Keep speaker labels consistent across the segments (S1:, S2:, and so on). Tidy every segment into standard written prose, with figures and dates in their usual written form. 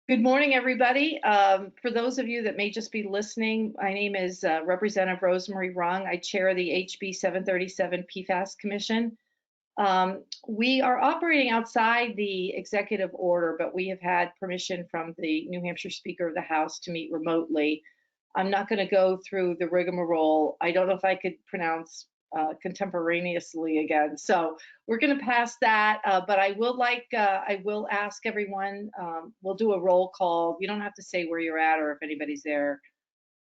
S1: Good morning, everybody. For those of you that may just be listening, my name is Representative Rosemary Rung. I chair the HB 737 PFAS Commission. We are operating outside the executive order, but we have had permission from the New Hampshire Speaker of the House to meet remotely. I'm not going to go through the rigmarole. I don't know if I could pronounce contemporaneously again. So we're going to pass that, but I will ask everyone, we'll do a roll call. You don't have to say where you're at or if anybody's there,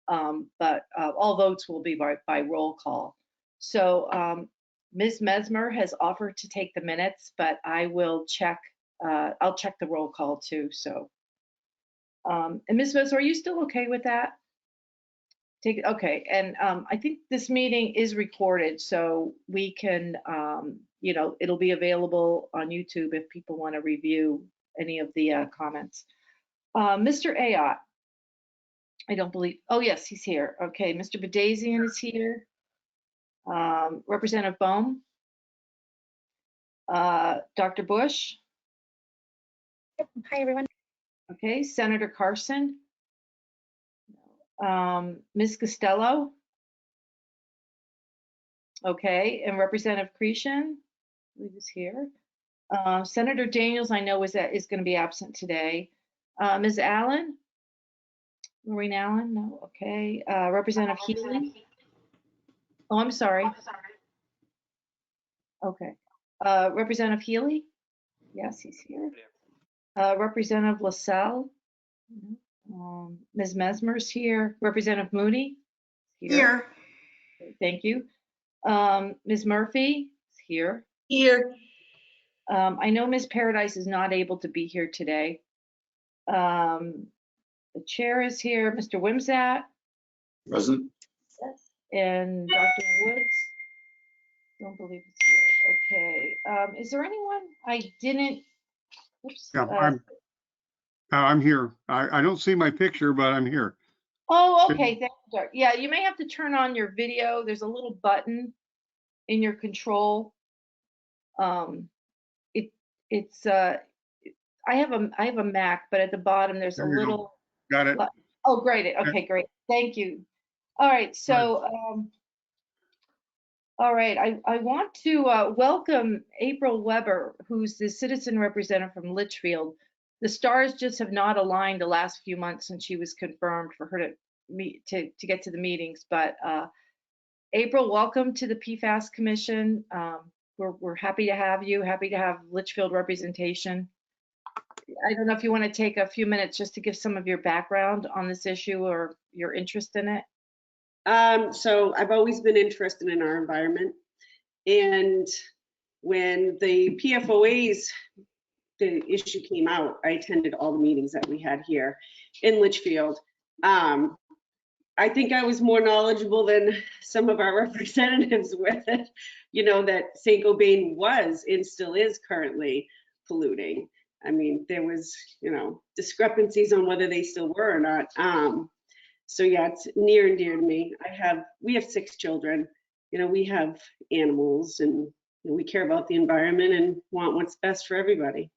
S1: but all votes will be by roll call. So Ms. Mesmer has offered to take the minutes, but I will check, I'll check the roll call too. So, and Ms. Mesmer, are you still okay with that? Okay, and I think this meeting is recorded, so we can, it'll be available on YouTube if people want to review any of the comments. Mr. Ayotte, I don't believe, oh yes, he's here. Okay, Mr. Badazian is here. Representative Bohm. Dr. Bush.
S2: Yep. Hi, everyone.
S1: Okay, Senator Carson. Ms. Costello. Okay, and Representative Cretion, I believe is here. Senator Daniels, I know is going to be absent today. Ms. Allen, Maureen Allen, no, okay. Representative Healy. Oh, I'm sorry. Okay. Representative Healy, yes, he's here. Representative LaSalle, Ms. Mesmer's here. Representative Moody,
S3: here.
S1: Thank you. Ms. Murphy is here.
S3: Here.
S1: I know Ms. Paradise is not able to be here today. The chair is here. Mr. Wimsatt.
S4: Present.
S1: Yes. And Dr. Woods. Don't believe it's here. Okay. Is there anyone I didn't? Oops.
S5: Yeah, I'm here. I don't see my picture, but I'm here.
S1: Oh, okay. Thank you. Yeah, you may have to turn on your video. There's a little button in your control. I have a Mac, but at the bottom there's a little.
S5: Got it.
S1: Oh, great. Okay, great. Thank you. All right. So, all right. I want to welcome April Weber, who's the citizen representative from Litchfield. The stars just have not aligned the last few months since she was confirmed for her to meet to get to the meetings. But April, welcome to the PFAS Commission. We're happy to have you. Happy to have Litchfield representation. I don't know if you want to take a few minutes just to give some of your background on this issue or your interest in it.
S3: So I've always been interested in our environment, and when the PFOAs, the issue came out, I attended all the meetings that we had here in Litchfield. I think I was more knowledgeable than some of our representatives with it, that St. Gobain was and still is currently polluting. I mean, there was, discrepancies on whether they still were or not. So yeah, it's near and dear to me. We have 6 children. We have animals, and we care about the environment and want what's best for everybody.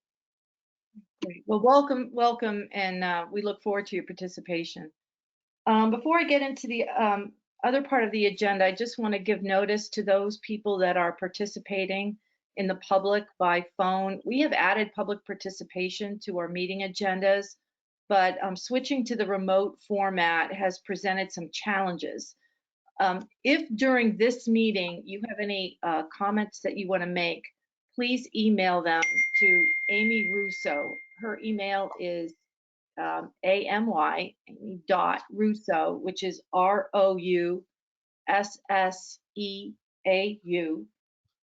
S1: Great. Well, welcome, and we look forward to your participation. Before I get into the other part of the agenda, I just want to give notice to those people that are participating in the public by phone. We have added public participation to our meeting agendas, but switching to the remote format has presented some challenges. If during this meeting you have any comments that you want to make, please email them to Amy Russo. Her email is amy.russo, which is ROUSSEAU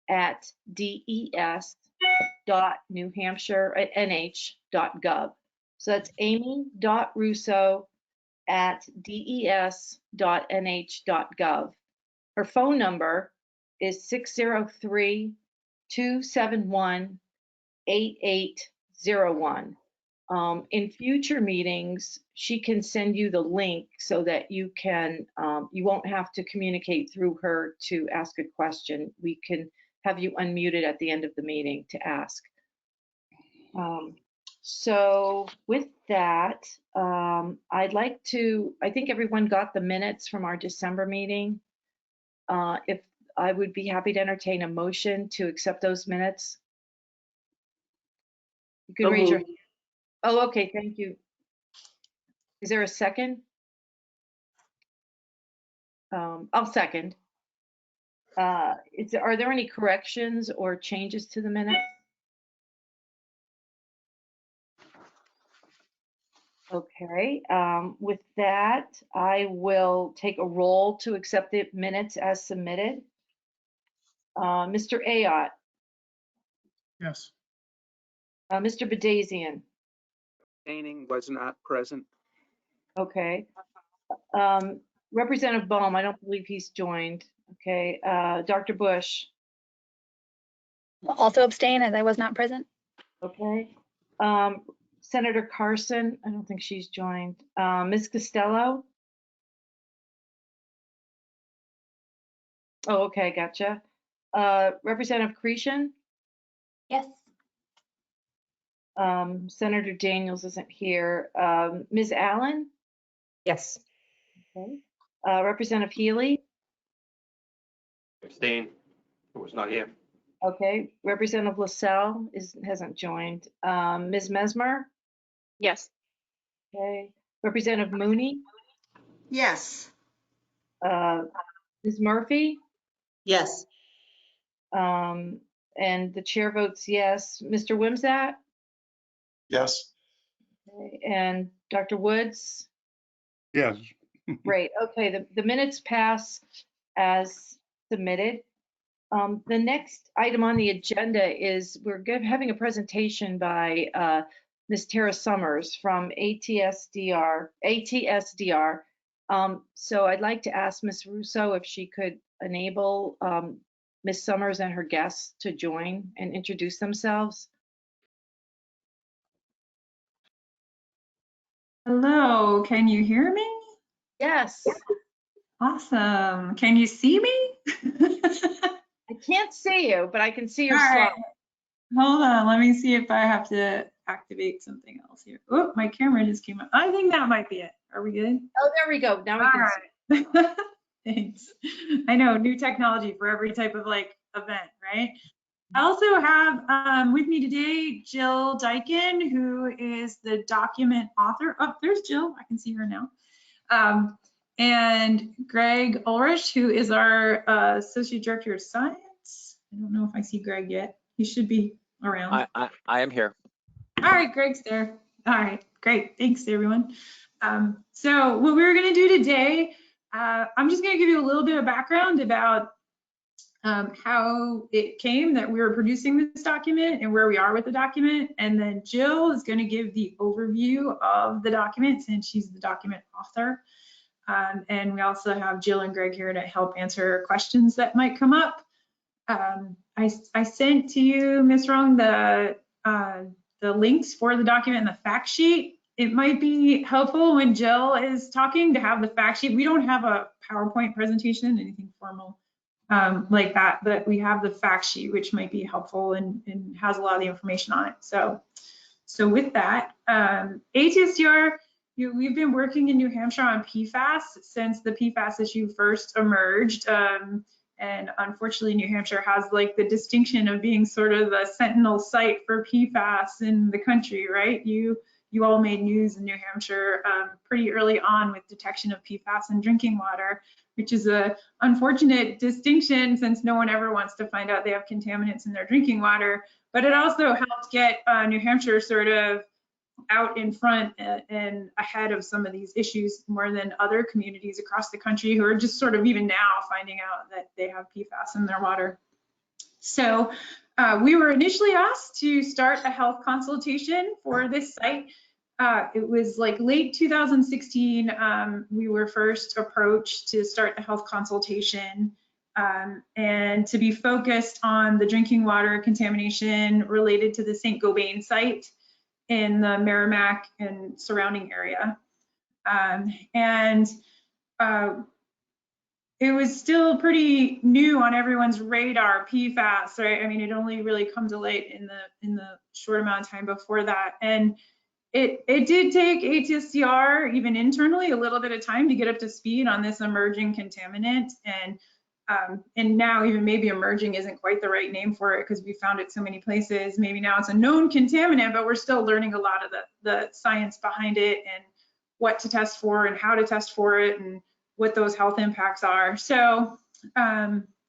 S1: @des.newhampshire.nh.gov. So that's amy.russo@des.nh.gov. Her phone number is 603-271-8801. In future meetings, she can send you the link so that you won't have to communicate through her to ask a question. We can have you unmuted at the end of the meeting to ask. So with that, I think everyone got the minutes from our December meeting. If I would be happy to entertain a motion to accept those minutes. You can
S3: So
S1: raise your,
S3: moved.
S1: oh, okay, thank you. Is there a second? I'll second. Are there any corrections or changes to the minutes? Okay, with that, I will take a roll to accept the minutes as submitted. Mr. Ayotte,
S5: Yes.
S1: Mr. Badazian,
S4: Abstaining, was not present.
S1: okay. Representative Bohm, I don't believe he's joined. Okay, Dr. Bush,
S2: Also abstain as I was not present.
S1: okay. Senator Carson, I don't think she's joined. Ms. Costello? Oh, okay, gotcha. Representative Cretion?
S2: Yes.
S1: Senator Daniels isn't here. Ms. Allen?
S6: Yes.
S1: Okay. Representative Healy?
S7: Abstain. It was not here.
S1: Okay. Representative LaSalle hasn't joined. Ms. Mesmer?
S6: Yes.
S1: Okay. Representative Mooney?
S8: Yes.
S1: Ms. Murphy?
S8: Yes.
S1: And the chair votes yes. Mr. Wimsatt?
S7: Yes.
S1: Okay. And Dr. Woods?
S5: Yes.
S1: Great. Okay. The minutes pass as submitted. The next item on the agenda is we're having a presentation by Ms. Tara Summers from ATSDR. So I'd like to ask Ms. Russo if she could enable Ms. Summers and her guests to join and introduce themselves.
S9: Hello, can you hear me?
S1: Yes,
S9: Awesome. Can you see me?
S1: I can't see you, but I can see your
S9: All
S1: slide.
S9: right. Hold on, let me see if I have to activate something else here. Oh, my camera just came up. I think that might be it. Are we good?
S1: Oh, there we go. Now we can see.
S9: All right. Thanks. I know, new technology for every type of like event, right? I also have with me today Jill Dyken, who is the document author. Oh, there's Jill. I can see her now. And Greg Ulrich, who is our Associate Director of Science. I don't know if I see Greg yet. He should be around.
S10: I am here.
S9: All right, Greg's there. All right, great. Thanks, everyone. So what we're going to do today, I'm just going to give you a little bit of background about how it came that we were producing this document and where we are with the document. And then Jill is going to give the overview of the document since she's the document author. And we also have Jill and Greg here to help answer questions that might come up. I sent to you, Ms. Rong, the links for the document and the fact sheet. It might be helpful when Jill is talking to have the fact sheet. We don't have a PowerPoint presentation, anything formal like that, but we have the fact sheet, which might be helpful and has a lot of the information on it. So with that, ATSDR, we've been working in New Hampshire on PFAS since the PFAS issue first emerged. And unfortunately, New Hampshire has like the distinction of being sort of the sentinel site for PFAS in the country, right? You all made news in New Hampshire pretty early on with detection of PFAS in drinking water, which is a unfortunate distinction since no one ever wants to find out they have contaminants in their drinking water. But it also helped get New Hampshire sort of out in front and ahead of some of these issues more than other communities across the country who are just sort of even now finding out that they have PFAS in their water. So we were initially asked to start a health consultation for this site. It was like late 2016, we were first approached to start the health consultation and to be focused on the drinking water contamination related to the St. Gobain site in the Merrimack and surrounding area. it was still pretty new on everyone's radar, PFAS, right? I mean, it only really come to light in the short amount of time before that. And it did take HSCR, even internally, a little bit of time to get up to speed on this emerging contaminant. And now even maybe emerging isn't quite the right name for it because we found it so many places. Maybe now it's a known contaminant, but we're still learning a lot of the science behind it and what to test for and how to test for it and what those health impacts are. So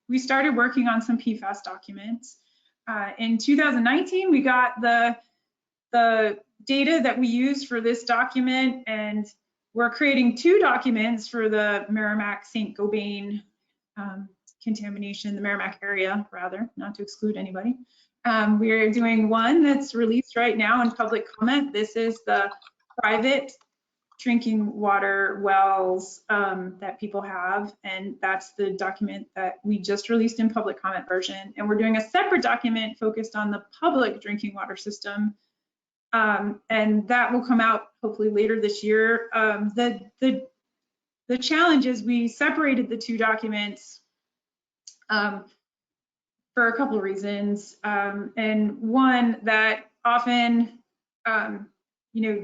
S9: we started working on some PFAS documents. In 2019, we got the data that we used for this document, and we're creating 2 documents for the Merrimack St. Gobain contamination, the Merrimack area, rather, not to exclude anybody. We're doing one that's released right now in public comment. This is the private drinking water wells that people have, and that's the document that we just released in public comment version. And we're doing a separate document focused on the public drinking water system, and that will come out hopefully later this year. The challenge is we separated the 2 documents for a couple of reasons, and one that often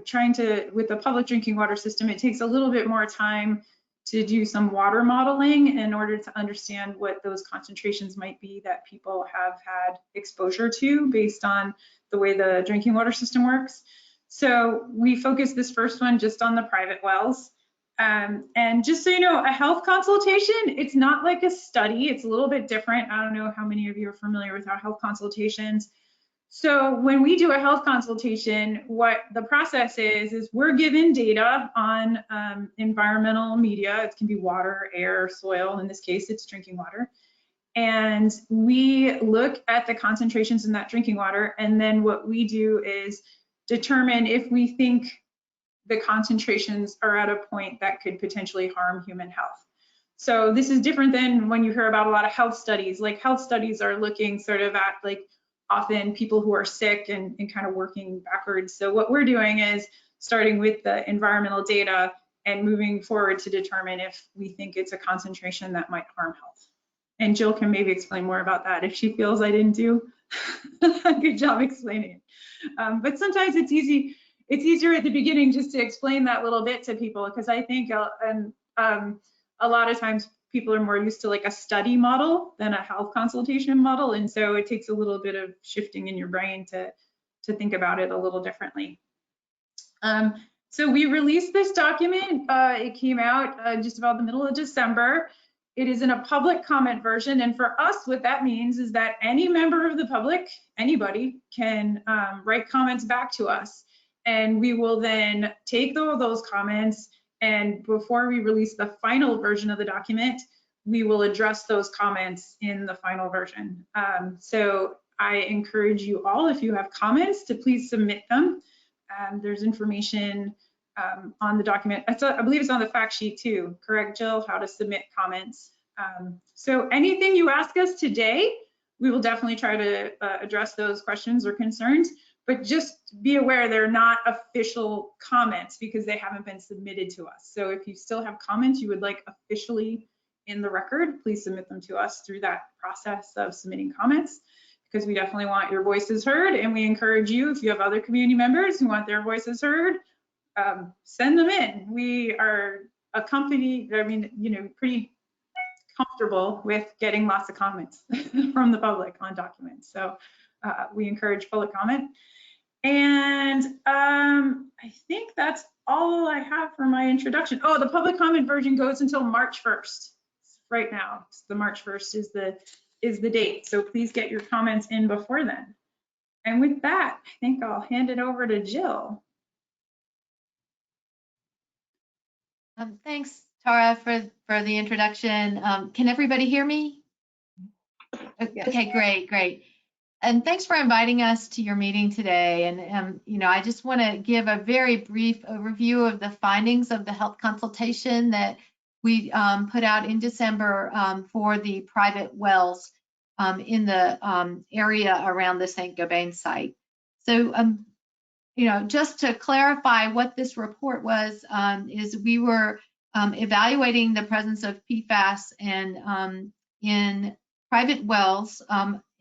S9: trying to, with the public drinking water system, it takes a little bit more time to do some water modeling in order to understand what those concentrations might be that people have had exposure to based on the way the drinking water system works. So we focused this first one just on the private wells. And just so you know, a health consultation, it's not like a study, it's a little bit different. I don't know how many of you are familiar with our health consultations. So when we do a health consultation, what the process is we're given data on environmental media. It can be water, air, soil. In this case, it's drinking water. And we look at the concentrations in that drinking water. And then what we do is determine if we think the concentrations are at a point that could potentially harm human health. So this is different than when you hear about a lot of health studies. Like health studies are looking sort of at like often people who are sick and kind of working backwards. So what we're doing is starting with the environmental data and moving forward to determine if we think it's a concentration that might harm health. And Jill can maybe explain more about that if she feels I didn't do a good job explaining it. But sometimes it's easier at the beginning just to explain that little bit to people, because I think a lot of times people are more used to like a study model than a health consultation model. And so it takes a little bit of shifting in your brain to think about it a little differently. So we released this document. It came out just about the middle of December. It is in a public comment version. And for us, what that means is that any member of the public, anybody, can write comments back to us. And we will then take those comments, and before we release the final version of the document, we will address those comments in the final version. So I encourage you all, if you have comments, to please submit them. There's information on the document. I believe it's on the fact sheet too, correct, Jill, how to submit comments. So anything you ask us today, we will definitely try to address those questions or concerns. But just be aware they're not official comments because they haven't been submitted to us. So if you still have comments you would like officially in the record, please submit them to us through that process of submitting comments, because we definitely want your voices heard. And we encourage you, if you have other community members who want their voices heard, send them in. We are a company, pretty comfortable with getting lots of comments from the public on documents. So we encourage public comment. And I think that's all I have for my introduction. Oh, the public comment version goes until March 1st. Right now, the March 1st is the date. So please get your comments in before then. And with that, I think I'll hand it over to Jill.
S6: Thanks, Tara, for the introduction. Can everybody hear me?
S1: Yes.
S6: Okay, great. And thanks for inviting us to your meeting today. And, I just want to give a very brief overview of the findings of the health consultation that we put out in December for the private wells in the area around the St. Gobain site. So, just to clarify what this report was, is we were evaluating the presence of PFAS and in private wells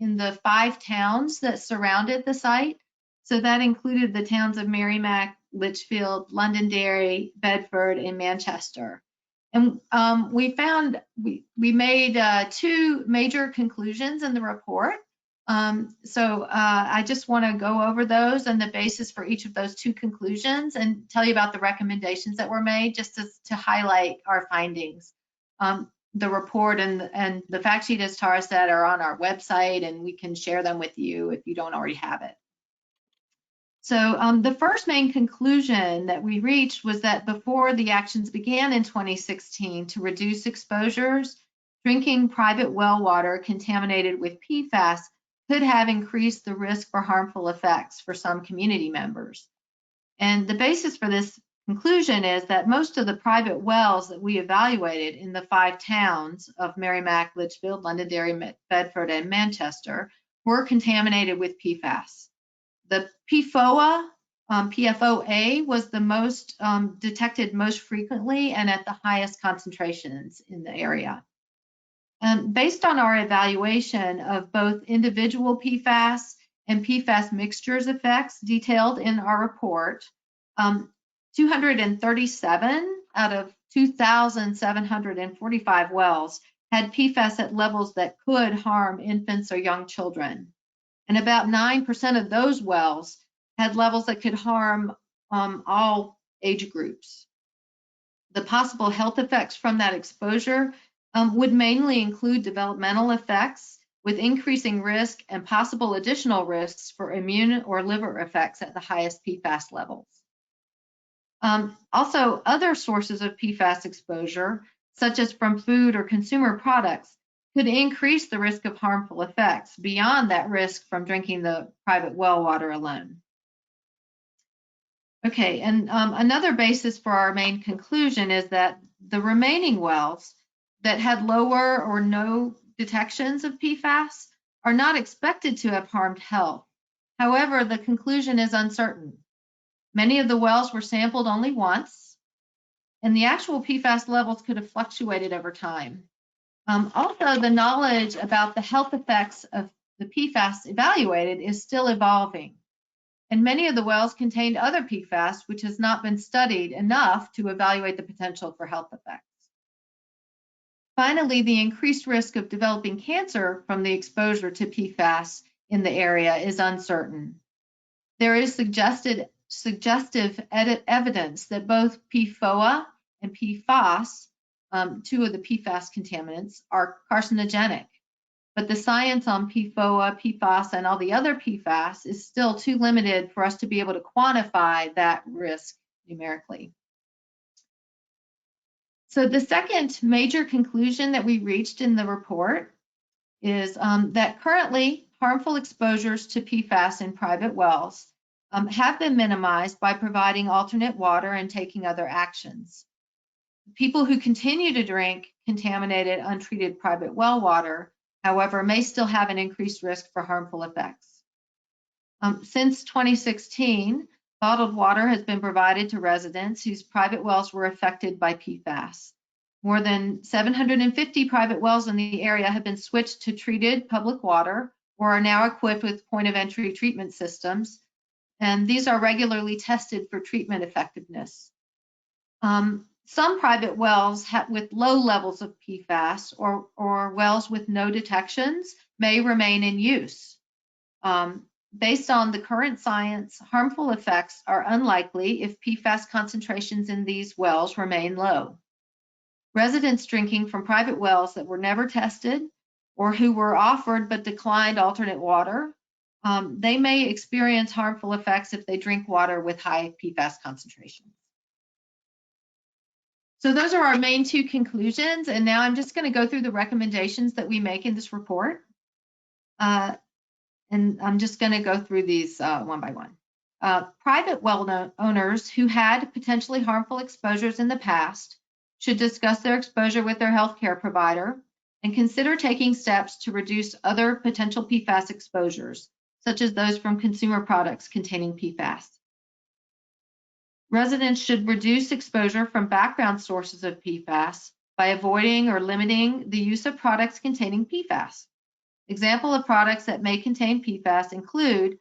S6: in the 5 towns that surrounded the site. So that included the towns of Merrimack, Litchfield, Londonderry, Bedford, and Manchester. And we made 2 major conclusions in the report. So I just want to go over those and the basis for each of those 2 conclusions and tell you about the recommendations that were made, just to highlight our findings. The report and the fact sheet, as Tara said, are on our website, and we can share them with you if you don't already have it. So the first main conclusion that we reached was that before the actions began in 2016 to reduce exposures, drinking private well water contaminated with PFAS could have increased the risk for harmful effects for some community members. And the basis for this conclusion is that most of the private wells that we evaluated in the 5 towns of Merrimack, Litchfield, Londonderry, Bedford, and Manchester were contaminated with PFAS. The PFOA was the most detected most frequently and at the highest concentrations in the area. Based on our evaluation of both individual PFAS and PFAS mixtures effects detailed in our report, 237 out of 2,745 wells had PFAS at levels that could harm infants or young children. And about 9% of those wells had levels that could harm all age groups. The possible health effects from that exposure would mainly include developmental effects with increasing risk and possible additional risks for immune or liver effects at the highest PFAS levels. Also, other sources of PFAS exposure, such as from food or consumer products, could increase the risk of harmful effects beyond that risk from drinking the private well water alone. Okay, and another basis for our main conclusion is that the remaining wells that had lower or no detections of PFAS are not expected to have harmed health. However, the conclusion is uncertain. Many of the wells were sampled only once, and the actual PFAS levels could have fluctuated over time. Also, the knowledge about the health effects of the PFAS evaluated is still evolving, and many of the wells contained other PFAS, which has not been studied enough to evaluate the potential for health effects. Finally, the increased risk of developing cancer from the exposure to PFAS in the area is uncertain. There is suggestive evidence that both PFOA and PFAS, 2 of the PFAS contaminants, are carcinogenic, but the science on PFOA, PFAS, and all the other PFAS is still too limited for us to be able to quantify that risk numerically. So the second major conclusion that we reached in the report is that currently harmful exposures to PFAS in private wells have been minimized by providing alternate water and taking other actions. People who continue to drink contaminated, untreated private well water, however, may still have an increased risk for harmful effects. Since 2016, bottled water has been provided to residents whose private wells were affected by PFAS. More than 750 private wells in the area have been switched to treated public water or are now equipped with point-of-entry treatment systems, and these are regularly tested for treatment effectiveness. Some private wells with low levels of PFAS or wells with no detections may remain in use. Based on the current science, harmful effects are unlikely if PFAS concentrations in these wells remain low. Residents drinking from private wells that were never tested or who were offered but declined alternate water, they may experience harmful effects if they drink water with high PFAS concentrations. So those are our main 2 conclusions, and now I'm just going to go through the recommendations that we make in this report. And I'm just going to go through these one by one. Private well owners who had potentially harmful exposures in the past should discuss their exposure with their healthcare provider and consider taking steps to reduce other potential PFAS exposures, such as those from consumer products containing PFAS. Residents should reduce exposure from background sources of PFAS by avoiding or limiting the use of products containing PFAS. Example of products that may contain PFAS include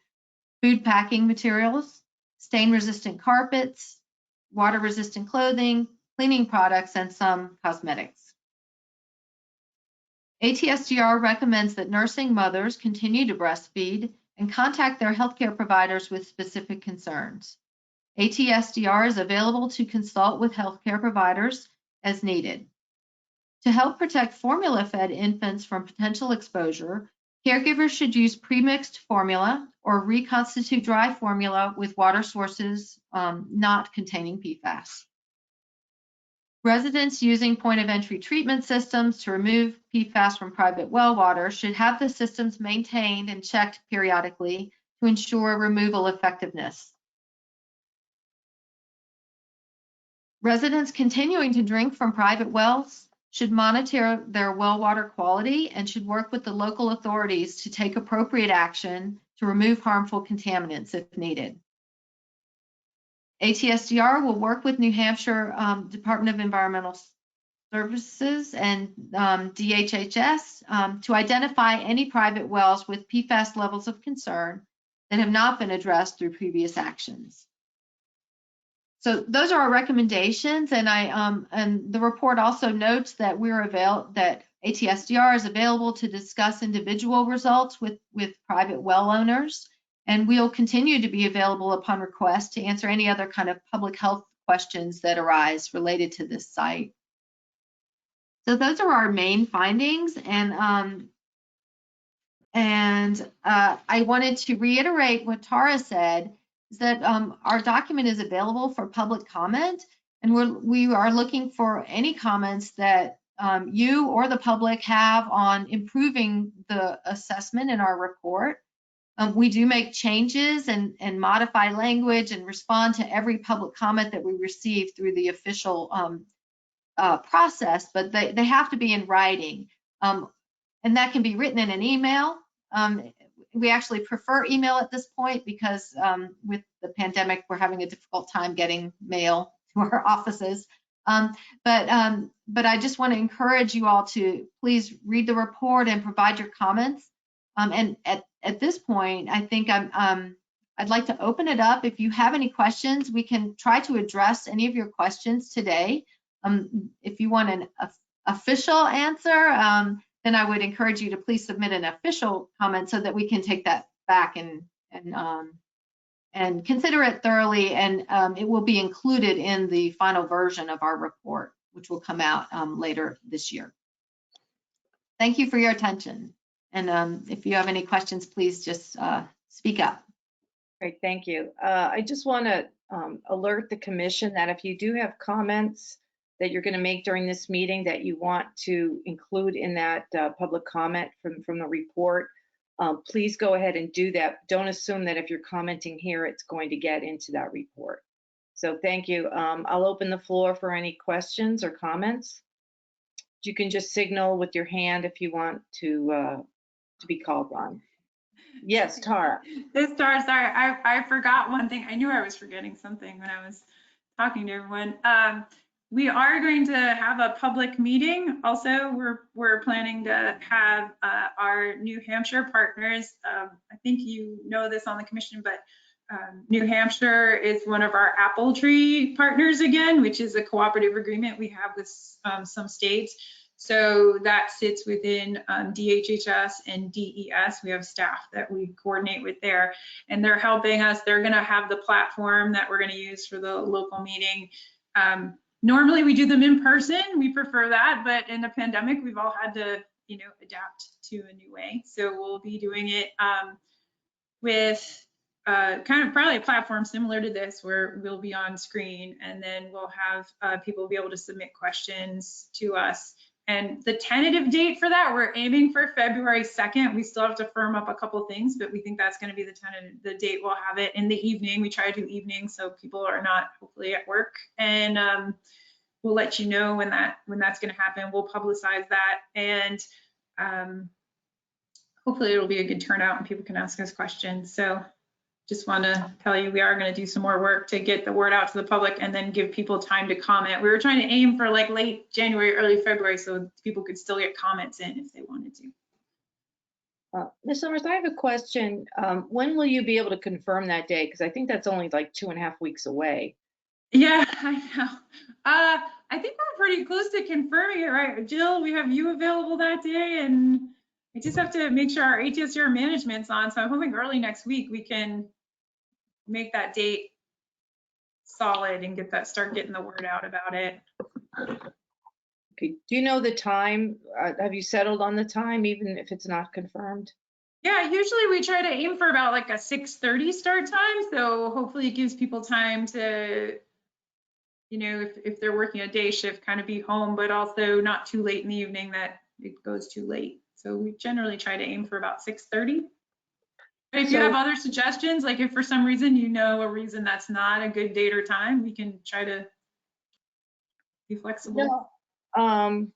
S6: food packing materials, stain-resistant carpets, water-resistant clothing, cleaning products, and some cosmetics. ATSDR recommends that nursing mothers continue to breastfeed and contact their healthcare providers with specific concerns. ATSDR is available to consult with healthcare providers as needed. To help protect formula-fed infants from potential exposure, caregivers should use premixed formula or reconstitute dry formula with water sources not containing PFAS. Residents using point-of-entry treatment systems to remove PFAS from private well water should have the systems maintained and checked periodically to ensure removal effectiveness. Residents continuing to drink from private wells should monitor their well water quality and should work with the local authorities to take appropriate action to remove harmful contaminants if needed. ATSDR will work with New Hampshire Department of Environmental Services and DHHS to identify any private wells with PFAS levels of concern that have not been addressed through previous actions. So those are our recommendations, and and the report also notes that that ATSDR is available to discuss individual results with private well owners, and we'll continue to be available upon request to answer any other kind of public health questions that arise related to this site. So those are our main findings, and I wanted to reiterate what Tara said, is that our document is available for public comment, and we are looking for any comments that you or the public have on improving the assessment in our report. We do make changes and modify language and respond to every public comment that we receive through the official process, but they have to be in writing. And that can be written in an email. We actually prefer email at this point because with the pandemic, we're having a difficult time getting mail to our offices. But I just want to encourage you all to please read the report and provide your comments. And at this point, I think I'd like to open it up. If you have any questions, we can try to address any of your questions today. If you want an official answer, then I would encourage you to please submit an official comment so that we can take that back and consider it thoroughly, and it will be included in the final version of our report, which will come out later this year. Thank you for your attention. And if you have any questions, please just speak up.
S1: Great, thank you. I just want to alert the commission that if you do have comments that you're going to make during this meeting that you want to include in that public comment from the report, please go ahead and do that. Don't assume that if you're commenting here, it's going to get into that report. So thank you. I'll open the floor for any questions or comments. You can just signal with your hand if you want to be called on. Yes, Tara.
S9: Tara, sorry, I forgot one thing. I knew I was forgetting something when I was talking to everyone. We are going to have a public meeting. Also, we're planning to have our New Hampshire partners. I think you know this on the commission, but New Hampshire is one of our apple tree partners again, which is a cooperative agreement we have with some states. So that sits within DHHS and DES. We have staff that we coordinate with there, and they're helping us. They're going to have the platform that we're going to use for the local meeting. Normally we do them in person. We prefer that, but in the pandemic, we've all had to, adapt to a new way. So we'll be doing it with kind of probably a platform similar to this, where we'll be on screen, and then we'll have people be able to submit questions to us. And the tentative date for that, we're aiming for February 2nd. We still have to firm up a couple things, but we think that's going to be the date. We'll have it in the evening. We try to do evenings so people are not hopefully at work, and we'll let you know when that's going to happen. We'll publicize that, and hopefully it'll be a good turnout and people can ask us questions. So just want to tell you, we are going to do some more work to get the word out to the public and then give people time to comment. We were trying to aim for like late January, early February, so people could still get comments in if they wanted to.
S1: Ms. Summers, I have a question. When will you be able to confirm that day? Because I think that's only like 2.5 weeks away.
S9: Yeah, I know. I think we're pretty close to confirming it, right? Jill, we have you available that day, and I just have to make sure our HSR management's on. So I'm hoping early next week we can make that date solid and start getting the word out about it.
S1: Okay. Do you know the time? Have you settled on the time, even if it's not confirmed?
S9: Yeah, usually we try to aim for about like a 6:30 start time. So hopefully it gives people time to, you know, if they're working a day shift, kind of be home, but also not too late in the evening that it goes too late. So we generally try to aim for about 6:30. But if you have other suggestions, like if for some reason you know a reason that's not a good date or time, we can try to be flexible.
S1: No,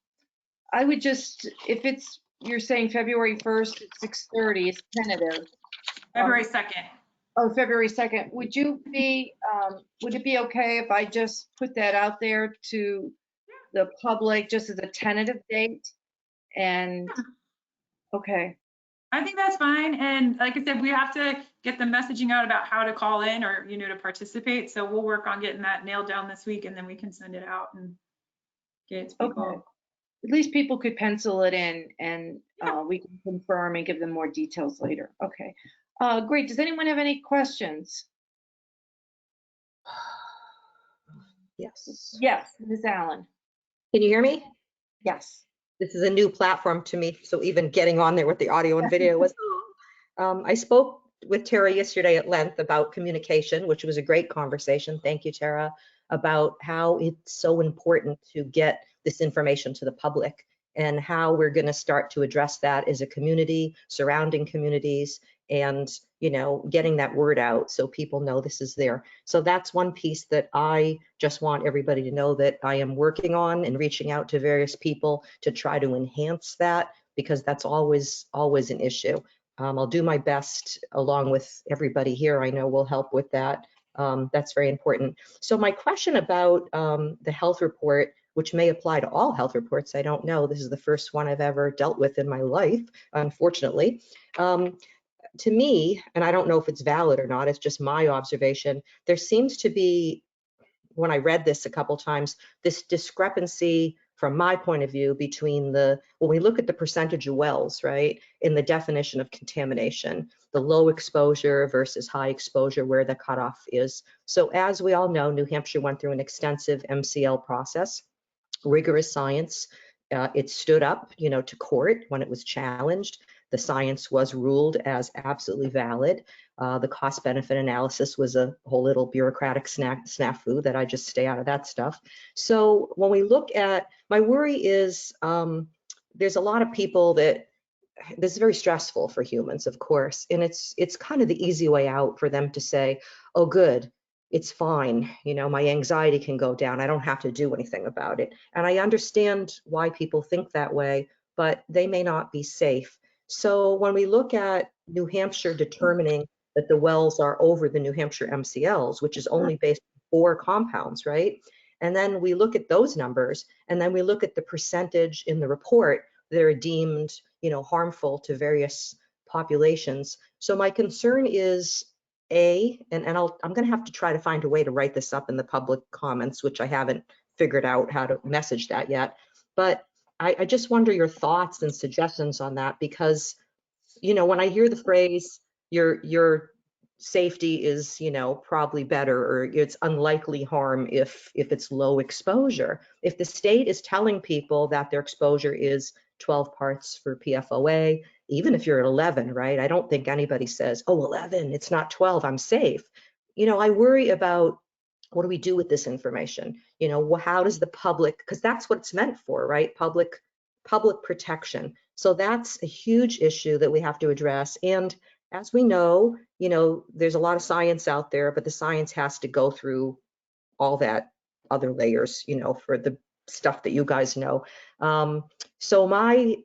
S1: I would just, if it's, you're saying February 1st at 6:30, it's tentative.
S9: February 2nd.
S1: Oh, February 2nd. Would it be okay if I just put that out there to the public just as a tentative date? And, okay.
S9: I think that's fine. And like I said, we have to get the messaging out about how to call in or, you know, to participate. So we'll work on getting that nailed down this week, and then we can send it out and get it to people.
S1: Okay. At least people could pencil it in, and we can confirm and give them more details later. Okay. Great. Does anyone have any questions?
S10: Yes.
S1: Yes, Ms. Allen.
S10: Can you hear me?
S1: Yes.
S10: This is a new platform to me, so even getting on there with the audio and video was. I spoke with Tara yesterday at length about communication, which was a great conversation. Thank you, Tara, about how it's so important to get this information to the public and how we're going to start to address that as a community, surrounding communities, and, you know, getting that word out so people know this is there. So that's one piece that I just want everybody to know that I am working on and reaching out to various people to try to enhance that, because that's always an issue. I'll do my best along with everybody here. I know will help with that. That's very important. So my question about the health report, which may apply to all health reports, I don't know. This is the first one I've ever dealt with in my life, unfortunately. To me, and I don't know if it's valid or not, it's just my observation, there seems to be, when I read this a couple times, this discrepancy from my point of view between when we look at the percentage of wells, right, in the definition of contamination, the low exposure versus high exposure, where the cutoff is. So as we all know, New Hampshire went through an extensive MCL process, rigorous science. It stood up, you know, to court when it was challenged. The science was ruled as absolutely valid. The cost benefit analysis was a whole little bureaucratic snafu that I just stay out of that stuff. So when we look at, my worry is there's a lot of people that, this is very stressful for humans, of course, and it's kind of the easy way out for them to say, oh, good, it's fine, you know, my anxiety can go down, I don't have to do anything about it. And I understand why people think that way, but they may not be safe. So when we look at New Hampshire determining that the wells are over the New Hampshire MCLs, which is only based on 4 compounds, right? And then we look at those numbers, and then we look at the percentage in the report that are deemed, you know, harmful to various populations. So my concern is, and I'm going to have to try to find a way to write this up in the public comments, which I haven't figured out how to message that yet. But I just wonder your thoughts and suggestions on that, because, you know, when I hear the phrase, your safety is, you know, probably better, or it's unlikely harm if it's low exposure. If the state is telling people that their exposure is 12 parts for PFOA, even if you're at 11, right? I don't think anybody says, oh, 11, it's not 12, I'm safe. You know, I worry about, what do we do with this information? You know, how does the public, because that's what it's meant for, right? Public protection. So that's a huge issue that we have to address. And as we know, you know, there's a lot of science out there, but the science has to go through all that other layers, you know, for the stuff that you guys know. So my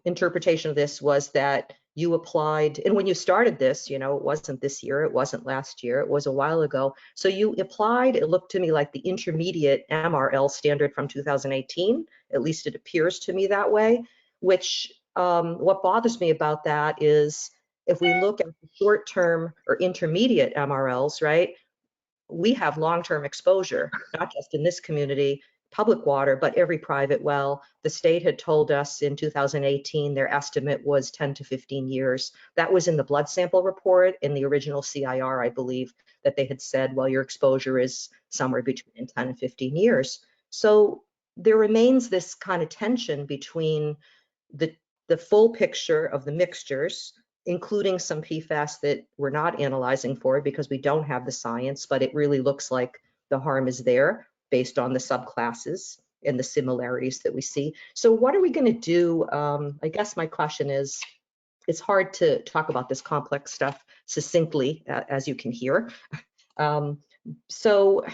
S10: interpretation of this was that you applied, and when you started this, you know, it wasn't this year, it wasn't last year, it was a while ago. So you applied, it looked to me like the intermediate MRL standard from 2018, at least it appears to me that way, which what bothers me about that is if we look at the short-term or intermediate MRLs, right, we have long-term exposure, not just in this community, public water, but every private well. The state had told us in 2018 their estimate was 10 to 15 years. That was in the blood sample report in the original CIR, I believe, that they had said, well, your exposure is somewhere between 10 and 15 years. So there remains this kind of tension between the full picture of the mixtures, including some PFAS that we're not analyzing for because we don't have the science, but it really looks like the harm is there based on the subclasses and the similarities that we see. So what are we going to do? I guess my question is, it's hard to talk about this complex stuff succinctly, as you can hear. So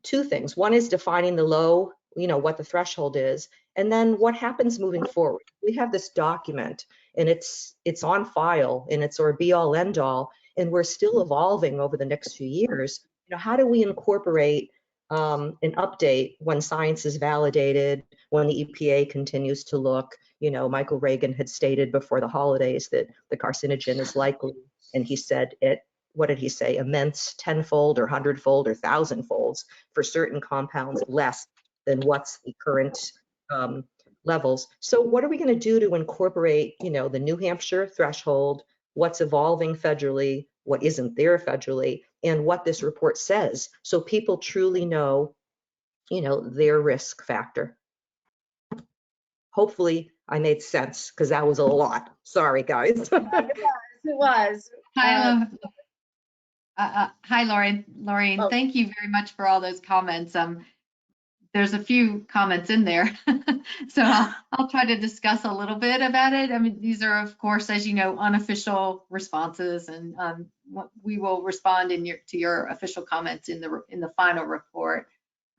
S10: two things. One is defining the low, you know, what the threshold is, and then what happens moving forward. We have this document and it's on file and it's our be all end all, and we're still evolving over the next few years. You know, how do we incorporate an update when science is validated, when the EPA continues to look? You know, Michael Reagan had stated before the holidays that the carcinogen is likely, and he said it, what did he say, immense tenfold or hundredfold or thousandfolds for certain compounds, less than what's the current levels. So what are we going to do to incorporate, you know, the New Hampshire threshold, what's evolving federally, what isn't there federally, and what this report says, so people truly know, you know, their risk factor. Hopefully I made sense, because that was a lot. Sorry, guys.
S1: It was.
S6: Hi, Lorraine.
S1: Oh.
S6: Thank you very much for all those comments. There's a few comments in there, so I'll try to discuss a little bit about it. I mean, these are, of course, as you know, unofficial responses, and we will respond to your official comments in the final report.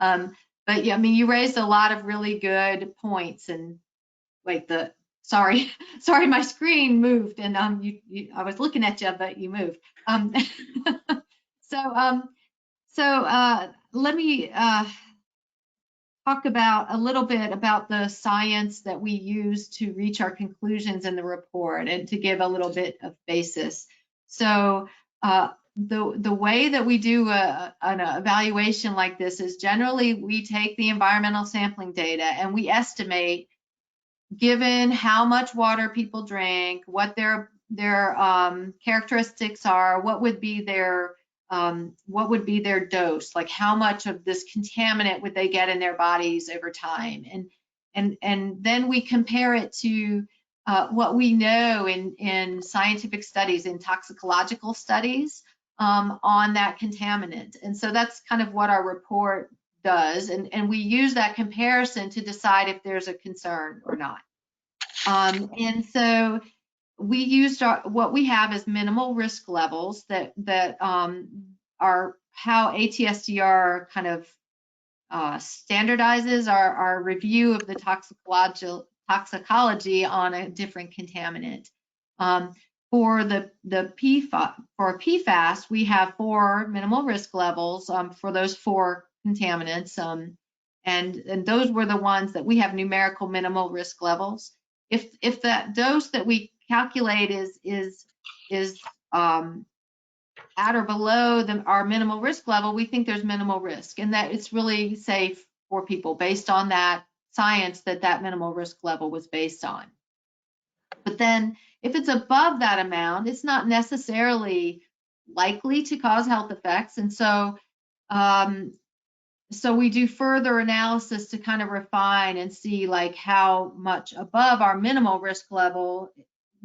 S6: But yeah, I mean, you raised a lot of really good points, and like sorry, my screen moved, and I was looking at you, but you moved. So let me talk about a little bit about the science that we use to reach our conclusions in the report, and to give a little bit of basis. So the way that we do an evaluation like this is generally we take the environmental sampling data and we estimate, given how much water people drink, what their characteristics are, what would be their dose, like how much of this contaminant would they get in their bodies over time, and then we compare it to what we know in scientific studies, in toxicological studies on that contaminant. And so that's kind of what our report does, and we use that comparison to decide if there's a concern or not. And so we used what we have as minimal risk levels that are how ATSDR kind of standardizes our review of the toxicology on a different contaminant. For PFAS, we have 4 minimal risk levels for those 4 contaminants, and those were the ones that we have numerical minimal risk levels. If that dose that we calculate is at or below our minimal risk level, we think there's minimal risk, and that it's really safe for people based on that science that minimal risk level was based on. But then if it's above that amount, it's not necessarily likely to cause health effects. And so so we do further analysis to kind of refine and see like how much above our minimal risk level,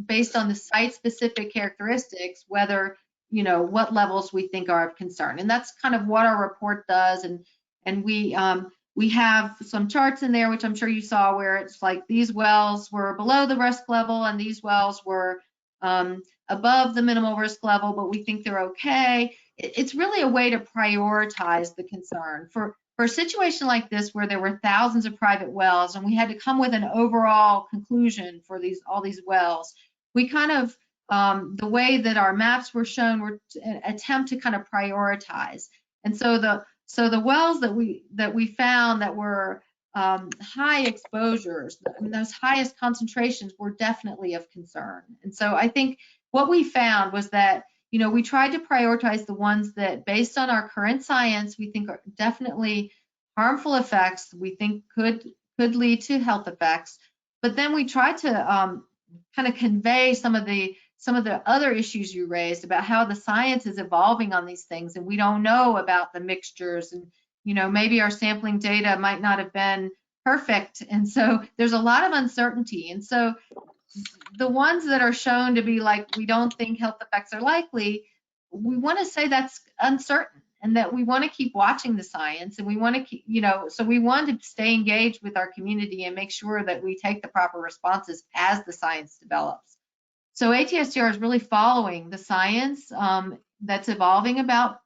S6: based on the site-specific characteristics, whether, you know, what levels we think are of concern. And that's kind of what our report does. And we have some charts in there, which I'm sure you saw, where it's like these wells were below the risk level and these wells were above the minimal risk level, but we think they're okay. It's really a way to prioritize the concern. For a situation like this, where there were thousands of private wells and we had to come with an overall conclusion for all these wells, we kind of, the way that our maps were shown were an attempt to kind of prioritize. And so the wells that we found that were high exposures, I mean, those highest concentrations were definitely of concern. And so I think what we found was that, you know, we tried to prioritize the ones that, based on our current science, we think are definitely harmful effects, we think could lead to health effects. But then we tried to kind of convey some of the other issues you raised about how the science is evolving on these things, and we don't know about the mixtures, and you know, maybe our sampling data might not have been perfect, and so there's a lot of uncertainty. And so the ones that are shown to be like, we don't think health effects are likely, we want to say that's uncertain, and that we want to keep watching the science, and we want to keep, you know, so we want to stay engaged with our community and make sure that we take the proper responses as the science develops. So ATSDR is really following the science that's evolving about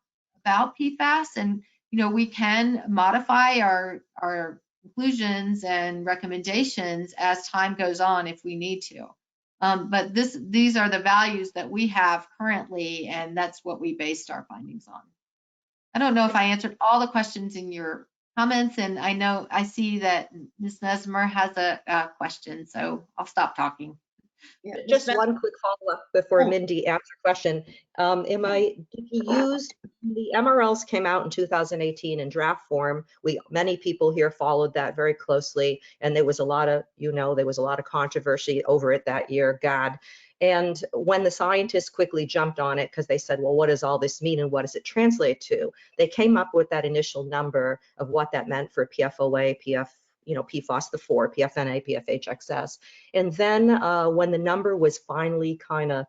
S6: PFAS, and you know, we can modify our conclusions and recommendations as time goes on if we need to. But these are the values that we have currently, and that's what we based our findings on. I don't know if I answered all the questions in your comments, and I see that Ms. Mesmer has a question, so I'll stop talking.
S1: Yeah,
S10: Just
S1: Ms.
S10: one quick follow-up before
S1: Oh.
S10: Mindy asks a question. Did you use, the MRLs came out in 2018 in draft form. Many people here followed that very closely, and there was a lot of, there was a lot of controversy over it that year, God. And when the scientists quickly jumped on it, because they said, well, what does all this mean and what does it translate to? They came up with that initial number of what that meant for PFOA, PFOS, the 4, PFNA, PFHXS. And then when the number was finally kind of,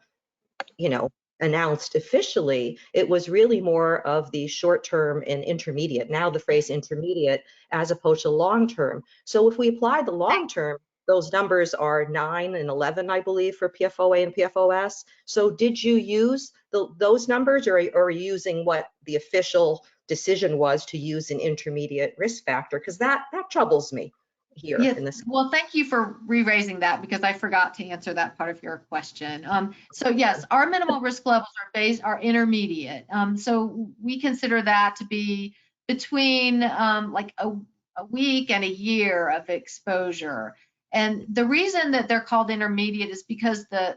S10: announced officially, it was really more of the short-term and intermediate. Now the phrase intermediate as opposed to long-term. So if we apply the long-term, those numbers are 9 and 11, I believe, for PFOA and PFOS. So did you use those numbers, or are you using what the official decision was to use an intermediate risk factor? Because that troubles me here.
S6: Yes.
S10: In this.
S6: Well, thank you for re-raising that, because I forgot to answer that part of your question. So yes, our minimal risk levels are intermediate. So we consider that to be between like a week and a year of exposure. And the reason that they're called intermediate is because the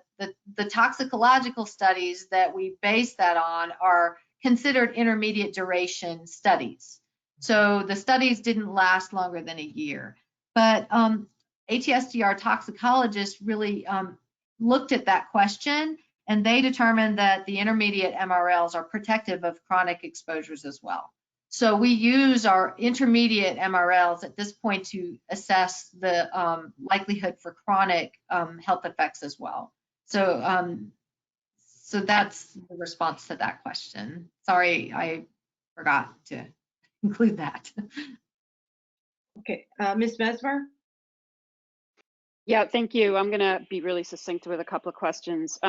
S6: toxicological studies that we base that on are considered intermediate duration studies. So the studies didn't last longer than a year. But ATSDR toxicologists really looked at that question, and they determined that the intermediate MRLs are protective of chronic exposures as well. So we use our intermediate MRLs at this point to assess the likelihood for chronic health effects as well. So so that's the response to that question. Sorry, I forgot to include that.
S1: Okay, Ms. Mesmer?
S11: Yeah, thank you. I'm going to be really succinct with a couple of questions.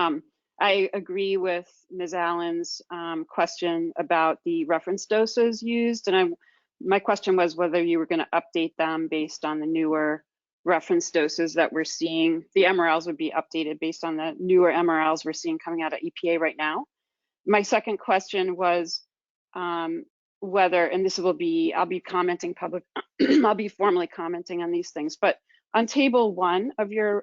S11: I agree with Ms. Allen's question about the reference doses used, and my question was whether you were going to update them based on the newer reference doses that we're seeing. The MRLs would be updated based on the newer MRLs we're seeing coming out of EPA right now. My second question was whether, and this will be, I'll be commenting public, I'll be formally commenting on these things, but on table 1 of your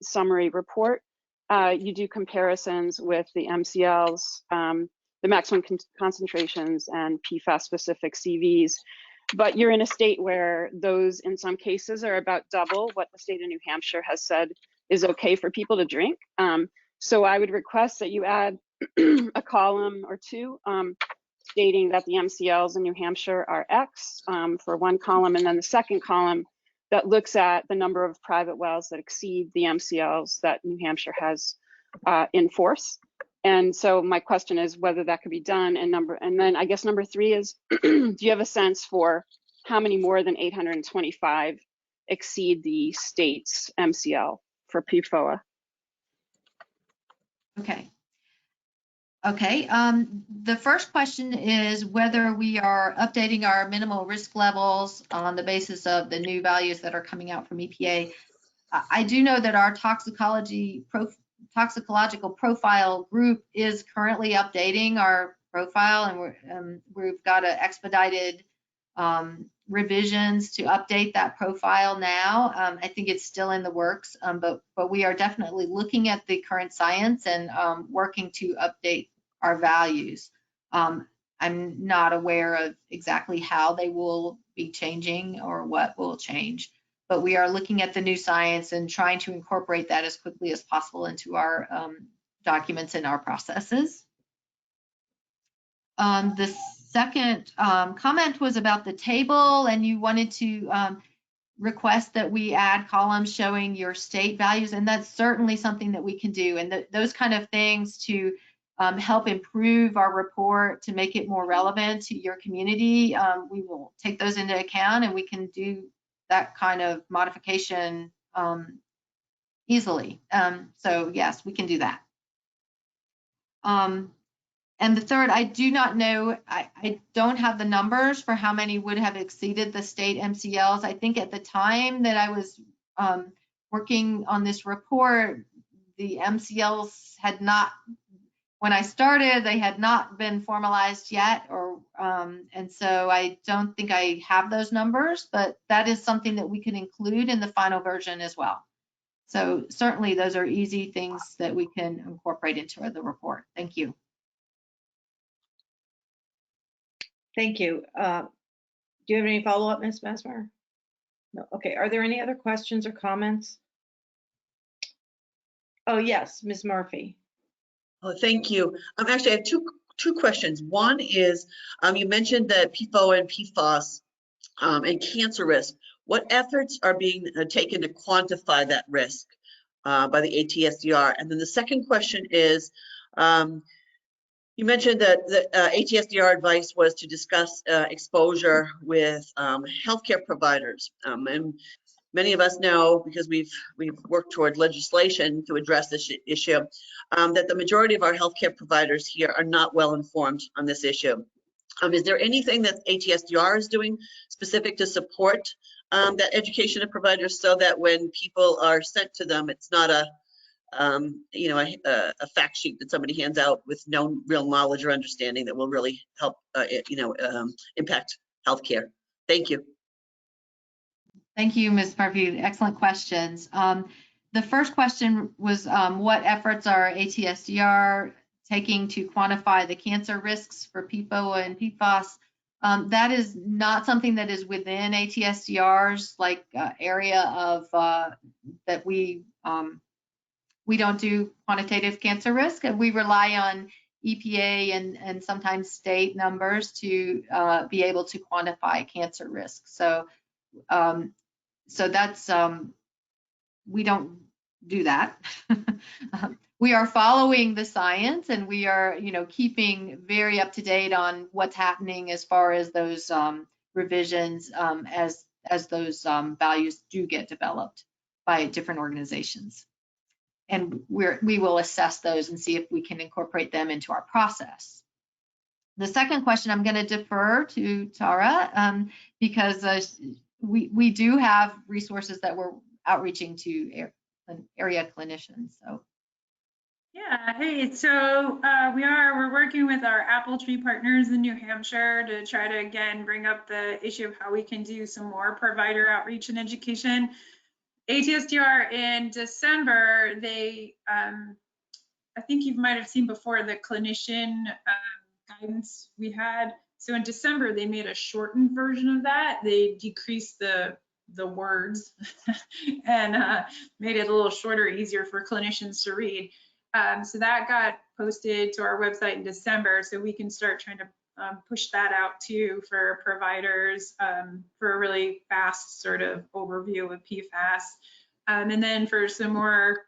S11: summary report, you do comparisons with the MCLs, the maximum concentrations and PFAS specific CVs, but you're in a state where those in some cases are about double what the state of New Hampshire has said is okay for people to drink. So I would request that you add a column or two stating that the MCLs in New Hampshire are X for one column, and then the second column that looks at the number of private wells that exceed the MCLs that New Hampshire has in force. And so my question is whether that could be done. And then I guess number 3 is, do you have a sense for how many more than 825 exceed the state's MCL for PFOA?
S6: Okay. Okay, the first question is whether we are updating our minimal risk levels on the basis of the new values that are coming out from EPA. I do know that our toxicology toxicological profile group is currently updating our profile, and we've got an expedited revisions to update that profile now. I think it's still in the works, but we are definitely looking at the current science and working to update our values. I'm not aware of exactly how they will be changing or what will change, but we are looking at the new science and trying to incorporate that as quickly as possible into our documents and our processes. The second comment was about the table, and you wanted to request that we add columns showing your state values, and that's certainly something that we can do. And those kind of things to help improve our report, to make it more relevant to your community, we will take those into account, and we can do that kind of modification easily. So yes, we can do that. And the third, I do not know, I don't have the numbers for how many would have exceeded the state MCLs. I think at the time that I was working on this report, the MCLs had not, when I started, they had not been formalized yet, or and so I don't think I have those numbers, but that is something that we can include in the final version as well. So certainly those are easy things that we can incorporate into the report. Thank you.
S1: Thank you. Do you have any follow-up, Ms. Mesmer? No. Okay. Are there any other questions or comments? Oh, yes, Ms. Murphy.
S8: Oh, thank you. Actually, I have two questions. One is, you mentioned that PFOA and PFOS and cancer risk. What efforts are being taken to quantify that risk by the ATSDR? And then the second question is, you mentioned that the ATSDR advice was to discuss exposure with healthcare providers. And many of us know, because we've worked toward legislation to address this issue, that the majority of our healthcare providers here are not well informed on this issue. Is there anything that ATSDR is doing specific to support that education of providers, so that when people are sent to them, it's not a fact sheet that somebody hands out with no real knowledge or understanding that will really help, impact healthcare? Thank you.
S6: Thank you, Ms. Murphy. Excellent questions. The first question was what efforts are ATSDR taking to quantify the cancer risks for PFOA and PFOS? That is not something that is within ATSDR's area of that we don't do quantitative cancer risk. We rely on EPA and sometimes state numbers to be able to quantify cancer risk. So that's, we don't do that. We are following the science, and we are, keeping very up to date on what's happening as far as those revisions as those values do get developed by different organizations. And we will assess those and see if we can incorporate them into our process. The second question I'm going to defer to Tara because we do have resources that we're outreaching to area clinicians. So.
S9: Yeah, hey, so we're working with our apple tree partners in New Hampshire to try to, again, bring up the issue of how we can do some more provider outreach and education. ATSDR in December, they, I think you might have seen before the clinician guidance we had. So in December, they made a shortened version of that. They decreased the words and made it a little shorter, easier for clinicians to read. So that got posted to our website in December, so we can start trying to push that out too for providers for a really fast sort of overview of PFAS. And then for some more,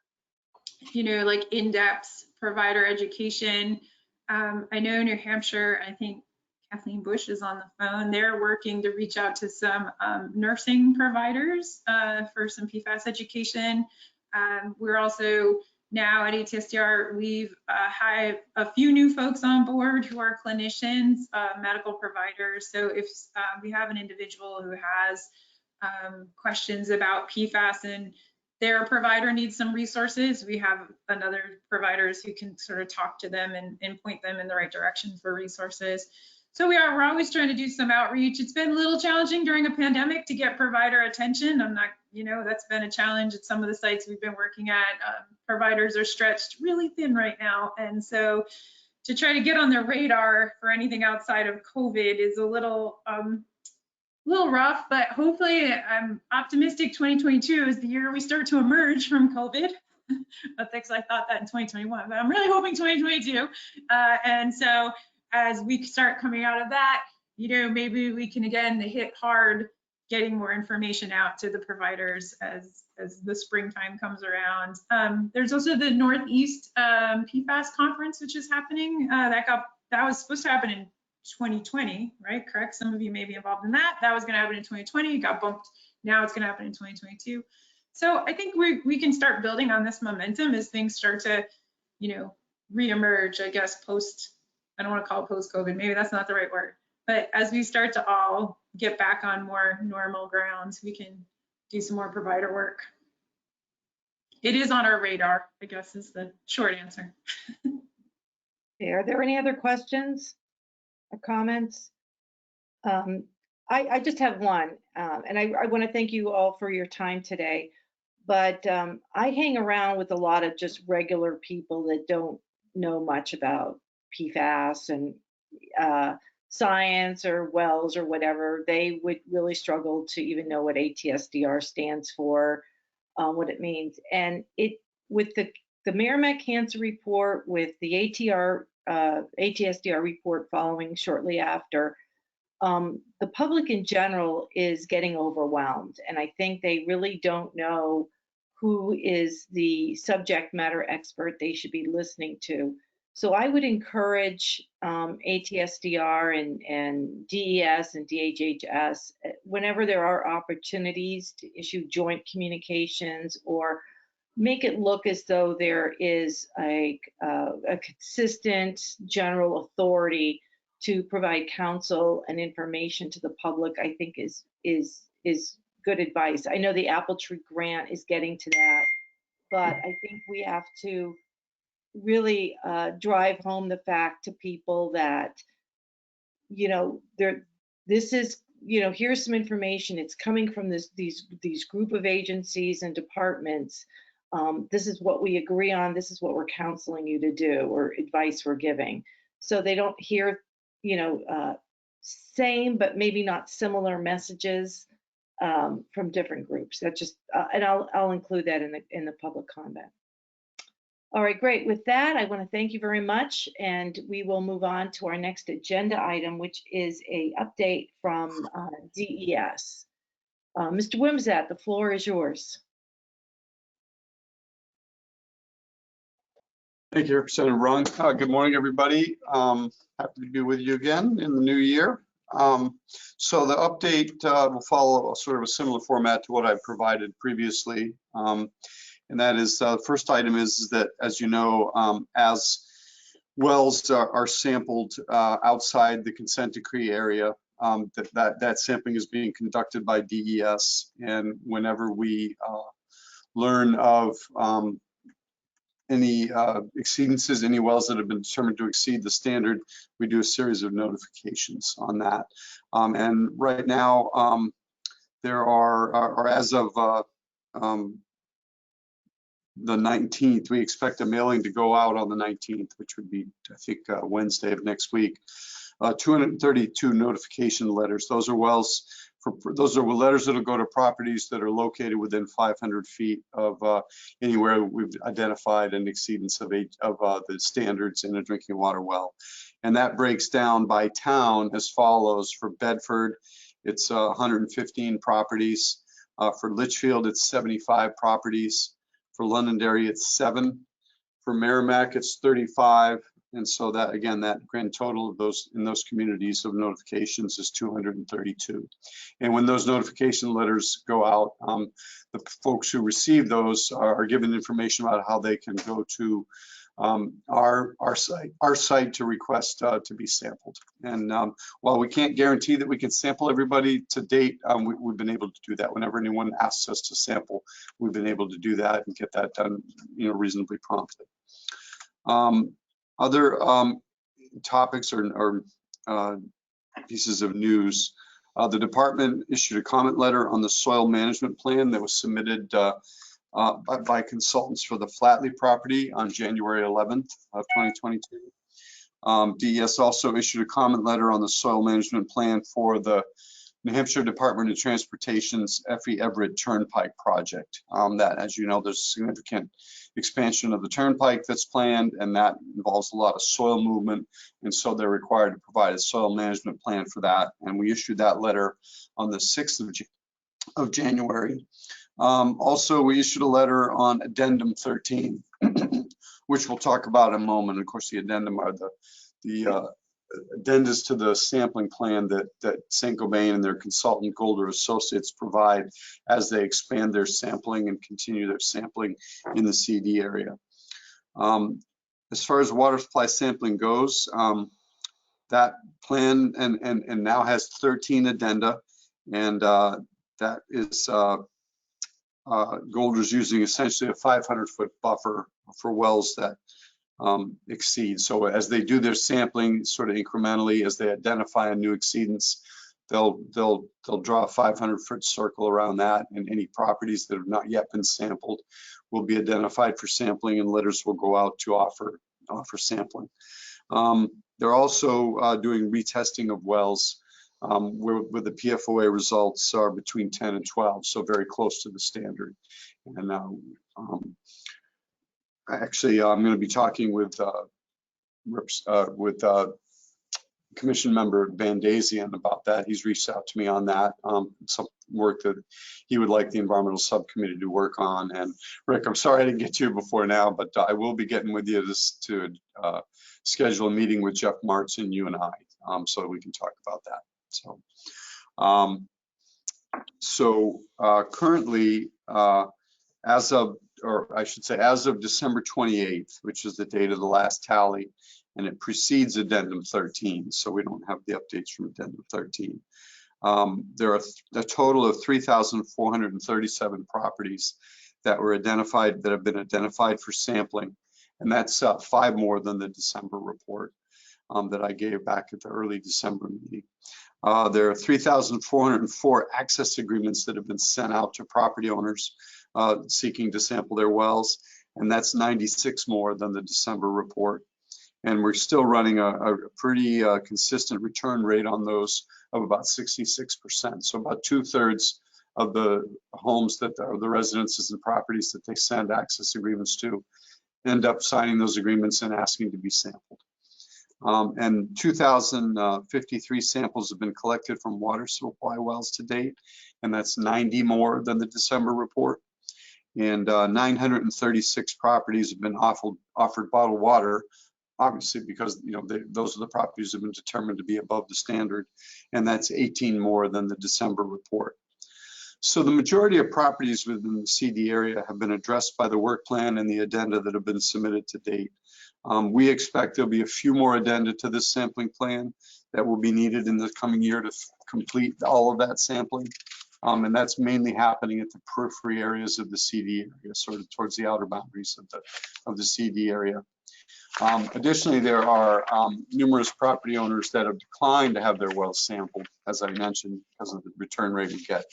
S9: in-depth provider education, I know New Hampshire, I think Kathleen Bush is on the phone. They're working to reach out to some nursing providers for some PFAS education. We're also now at ATSDR, we've hired a few new folks on board who are clinicians, medical providers. So if we have an individual who has questions about PFAS and their provider needs some resources, we have another providers who can sort of talk to them and point them in the right direction for resources. So we're always trying to do some outreach. It's been a little challenging during a pandemic to get provider attention. I'm not, that's been a challenge at some of the sites we've been working at. Providers are stretched really thin right now. And so to try to get on their radar for anything outside of COVID is a little rough, but hopefully I'm optimistic 2022 is the year we start to emerge from COVID. I think I thought that in 2021, but I'm really hoping 2022. And so as we start coming out of that, maybe we can again hit hard getting more information out to the providers as the springtime comes around. There's also the Northeast PFAS conference, which is happening. That was supposed to happen in 2020, right? Correct? Some of you may be involved in that. That was going to happen in 2020. It got bumped. Now it's going to happen in 2022. So I think we can start building on this momentum as things start to, reemerge, I guess, I don't want to call it post-COVID. Maybe that's not the right word. But as we start to all get back on more normal grounds, we can do some more provider work. It is on our radar, I guess, is the short answer.
S1: Okay, are there any other questions or comments? I just have one, and I want to thank you all for your time today. But I hang around with a lot of just regular people that don't know much about PFAS and science or wells or whatever. They would really struggle to even know what ATSDR stands for, what it means. And with the Merrimack Cancer Report, with the ATSDR report following shortly after, the public in general is getting overwhelmed. And I think they really don't know who is the subject matter expert they should be listening to. So I would encourage ATSDR and DES and DHHS, whenever there are opportunities to issue joint communications or make it look as though there is a consistent general authority to provide counsel and information to the public, I think is good advice. I know the Apple Tree Grant is getting to that, but I think we have to really drive home the fact to people that, this is, here's some information. It's coming from these group of agencies and departments. This is what we agree on. This is what we're counseling you to do, or advice we're giving. So they don't hear, same but maybe not similar messages from different groups. That just, and I'll include that in the public comment. All right, great. With that, I want to thank you very much, and we will move on to our next agenda item, which is a update from DES. Mr. Wimsatt, the floor is yours.
S7: Thank you, Representative Rung. Good morning, everybody. Happy to be with you again in the new year. So the update will follow sort of a similar format to what I provided previously. And that is, the first item is that, as you know, as wells are sampled outside the consent decree area, that sampling is being conducted by DES. And whenever we learn of any exceedances, any wells that have been determined to exceed the standard, we do a series of notifications on that. And right now, there are, or as of the 19th, we expect a mailing to go out on the 19th, which would be, I think, Wednesday of next week. 232 notification letters. Those are those are letters that will go to properties that are located within 500 feet of anywhere we've identified an exceedance of the standards in a drinking water well. And that breaks down by town as follows. For Bedford, it's 115 properties. For Litchfield, it's 75 properties. For Londonderry, it's 7. For Merrimack, it's 35. And so that, again, that grand total of those in those communities of notifications is 232. And when those notification letters go out, the folks who receive those are given information about how they can go to our site to request to be sampled. And while we can't guarantee that we can sample everybody to date, we've been able to do that. Whenever anyone asks us to sample, we've been able to do that and get that done, reasonably promptly. Other topics or pieces of news. The department issued a comment letter on the soil management plan that was submitted by consultants for the Flatley property on January 11th of 2022. DES also issued a comment letter on the soil management plan for the New Hampshire Department of Transportation's Effie Everett Turnpike project. That, as you know, there's a significant expansion of the turnpike that's planned, and that involves a lot of soil movement, and so they're required to provide a soil management plan for that. And we issued that letter on the 6th of January. Also, we issued a letter on Addendum 13, which we'll talk about in a moment. Of course, the addendum are the addendas to the sampling plan that Saint-Gobain and their consultant Golder Associates provide as they expand their sampling and continue their sampling in the CD area. As far as water supply sampling goes, that plan and now has 13 addenda, and that is Golder's using essentially a 500-foot buffer for wells that exceed. So as they do their sampling sort of incrementally, as they identify a new exceedance, they'll draw a 500-foot circle around that, and any properties that have not yet been sampled will be identified for sampling, and letters will go out to offer sampling. They're also doing retesting of wells where the PFOA results are between 10 and 12, so very close to the standard. And actually, I'm going to be talking with Commission Member Bandazian about that. He's reached out to me on that, some work that he would like the Environmental Subcommittee to work on. And Rick, I'm sorry I didn't get to you before now, but I will be getting with you to schedule a meeting with Jeff Martz and you and I, so that we can talk about that. So, currently, as of December 28th, which is the date of the last tally, and it precedes Addendum 13, so we don't have the updates from Addendum 13. There are a total of 3,437 properties that were identified, that have been identified for sampling, and that's 5 more than the December report that I gave back at the early December meeting. There are 3,404 access agreements that have been sent out to property owners seeking to sample their wells, and that's 96 more than the December report. And we're still running a pretty consistent return rate on those of about 66%. So about 2/3 of the homes that are the residences and properties that they send access agreements to end up signing those agreements and asking to be sampled. And 2,053 samples have been collected from water supply wells to date, and that's 90 more than the December report. And 936 properties have been offered bottled water, obviously because those are the properties that have been determined to be above the standard, and that's 18 more than the December report. So the majority of properties within the CD area have been addressed by the work plan and the addenda that have been submitted to date. We expect there'll be a few more addenda to this sampling plan that will be needed in the coming year to complete all of that sampling. And that's mainly happening at the periphery areas of the CD area, sort of towards the outer boundaries of the CD area. Additionally, there are numerous property owners that have declined to have their wells sampled, as I mentioned, because of the return rate we get.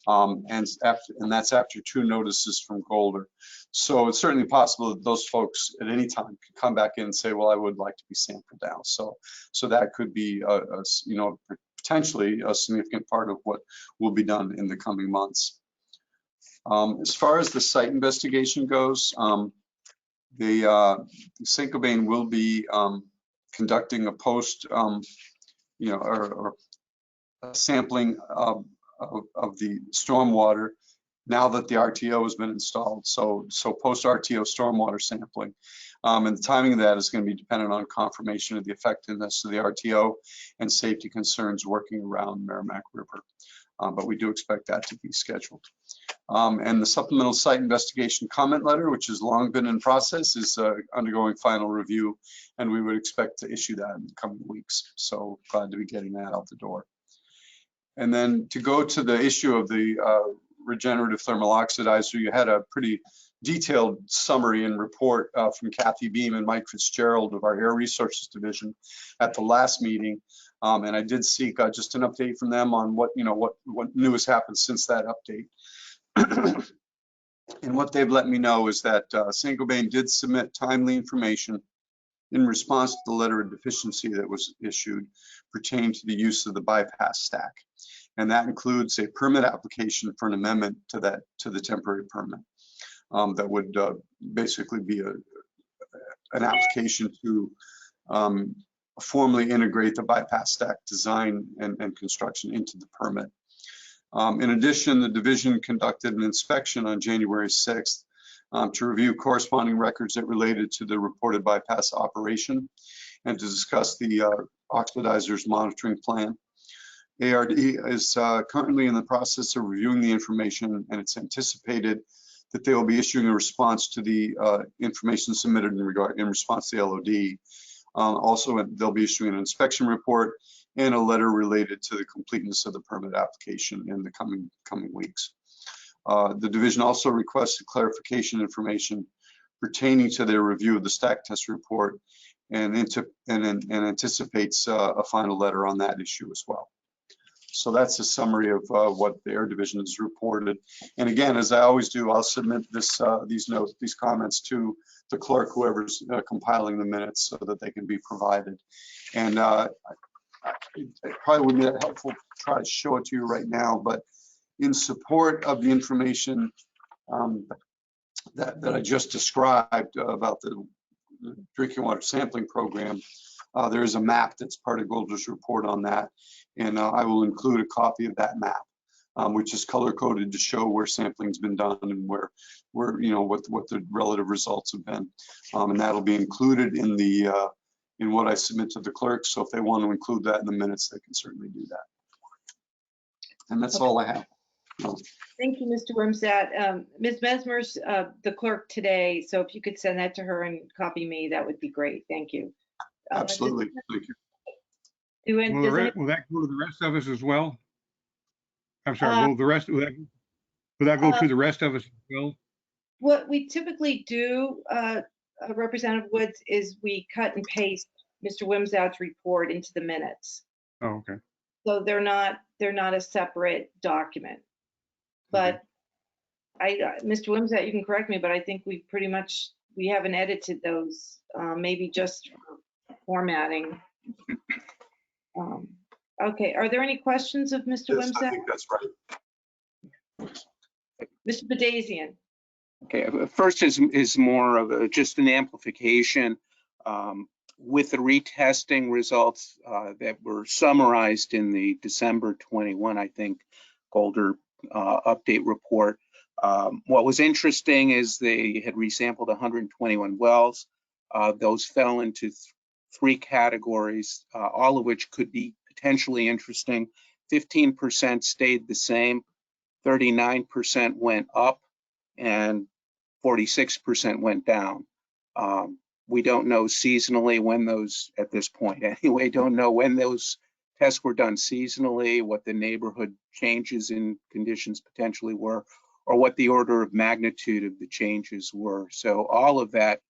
S7: And that's after 2 notices from Golder. So it's certainly possible that those folks at any time could come back in and say, well, I would like to be sampled now. So that could be, potentially a significant part of what will be done in the coming months. As far as the site investigation goes, the Saint-Gobain will be conducting a post, or a sampling of the stormwater now that the RTO has been installed. So post RTO stormwater sampling. And the timing of that is going to be dependent on confirmation of the effectiveness of the RTO and safety concerns working around Merrimack River. But we do expect that to be scheduled. And the supplemental site investigation comment letter, which has long been in process, is undergoing final review, and we would expect to issue that in the coming weeks. So glad to be getting that out the door. And then to go to the issue of the regenerative thermal oxidizer, you had a pretty detailed summary and report from Kathy Beam and Mike Fitzgerald of our Air Resources Division at the last meeting. And I did seek just an update from them on what new has happened since that update. And what they've let me know is that Saint-Gobain did submit timely information in response to the letter of deficiency that was issued pertaining to the use of the bypass stack. And that includes a permit application for an amendment to the temporary permit. That would basically be an application to formally integrate the bypass stack design and construction into the permit. In addition, the division conducted an inspection on January 6th to review corresponding records that related to the reported bypass operation and to discuss the oxidizer's monitoring plan. ARD is currently in the process of reviewing the information, and it's anticipated that they will be issuing a response to the information submitted in response to the LOD. Also, they'll be issuing an inspection report and a letter related to the completeness of the permit application in the coming weeks. The division also requested clarification information pertaining to their review of the stack test report and anticipates a final letter on that issue as well. So that's a summary of what the Air Division has reported. And again, as I always do, I'll submit these comments to the clerk, whoever's compiling the minutes, so that they can be provided. And it probably would be helpful to try to show it to you right now, but in support of the information that I just described about the drinking water sampling program, there is a map that's part of Golder's report on that, and I will include a copy of that map, which is color coded to show where sampling's been done and where what the relative results have been, and that'll be included in what I submit to the clerk. So if they want to include that in the minutes, they can certainly do that. And that's all I have.
S1: Thank you, Mr. Wimsatt. Ms. Mesmer's the clerk today, so if you could send that to her and copy me, that would be great. Thank you.
S7: Absolutely. Thank you.
S5: Will that go to the rest of us as well? I'm sorry, will that go to the rest of us as well?
S1: What we typically do, Representative Woods, is we cut and paste Mr. Wimsatt's report into the minutes.
S5: Oh, okay.
S1: So they're not a separate document. But Mr. Wimsatt, you can correct me, but I think we haven't edited those, maybe just formatting. Okay, are there any questions of Mr. Wimsatt?
S7: I think that's right.
S1: Mr. Badazian.
S4: Okay, first is more of just an amplification with the retesting results that were summarized in the December 21, I think, Golder update report. What was interesting is they had resampled 121 wells. Those fell into three categories, all of which could be potentially interesting. 15% stayed the same, 39% went up, and 46% went down. We don't know seasonally when those, at this point anyway, don't know when those tests were done seasonally, what the neighborhood changes in conditions potentially were, or what the order of magnitude of the changes were. So all of that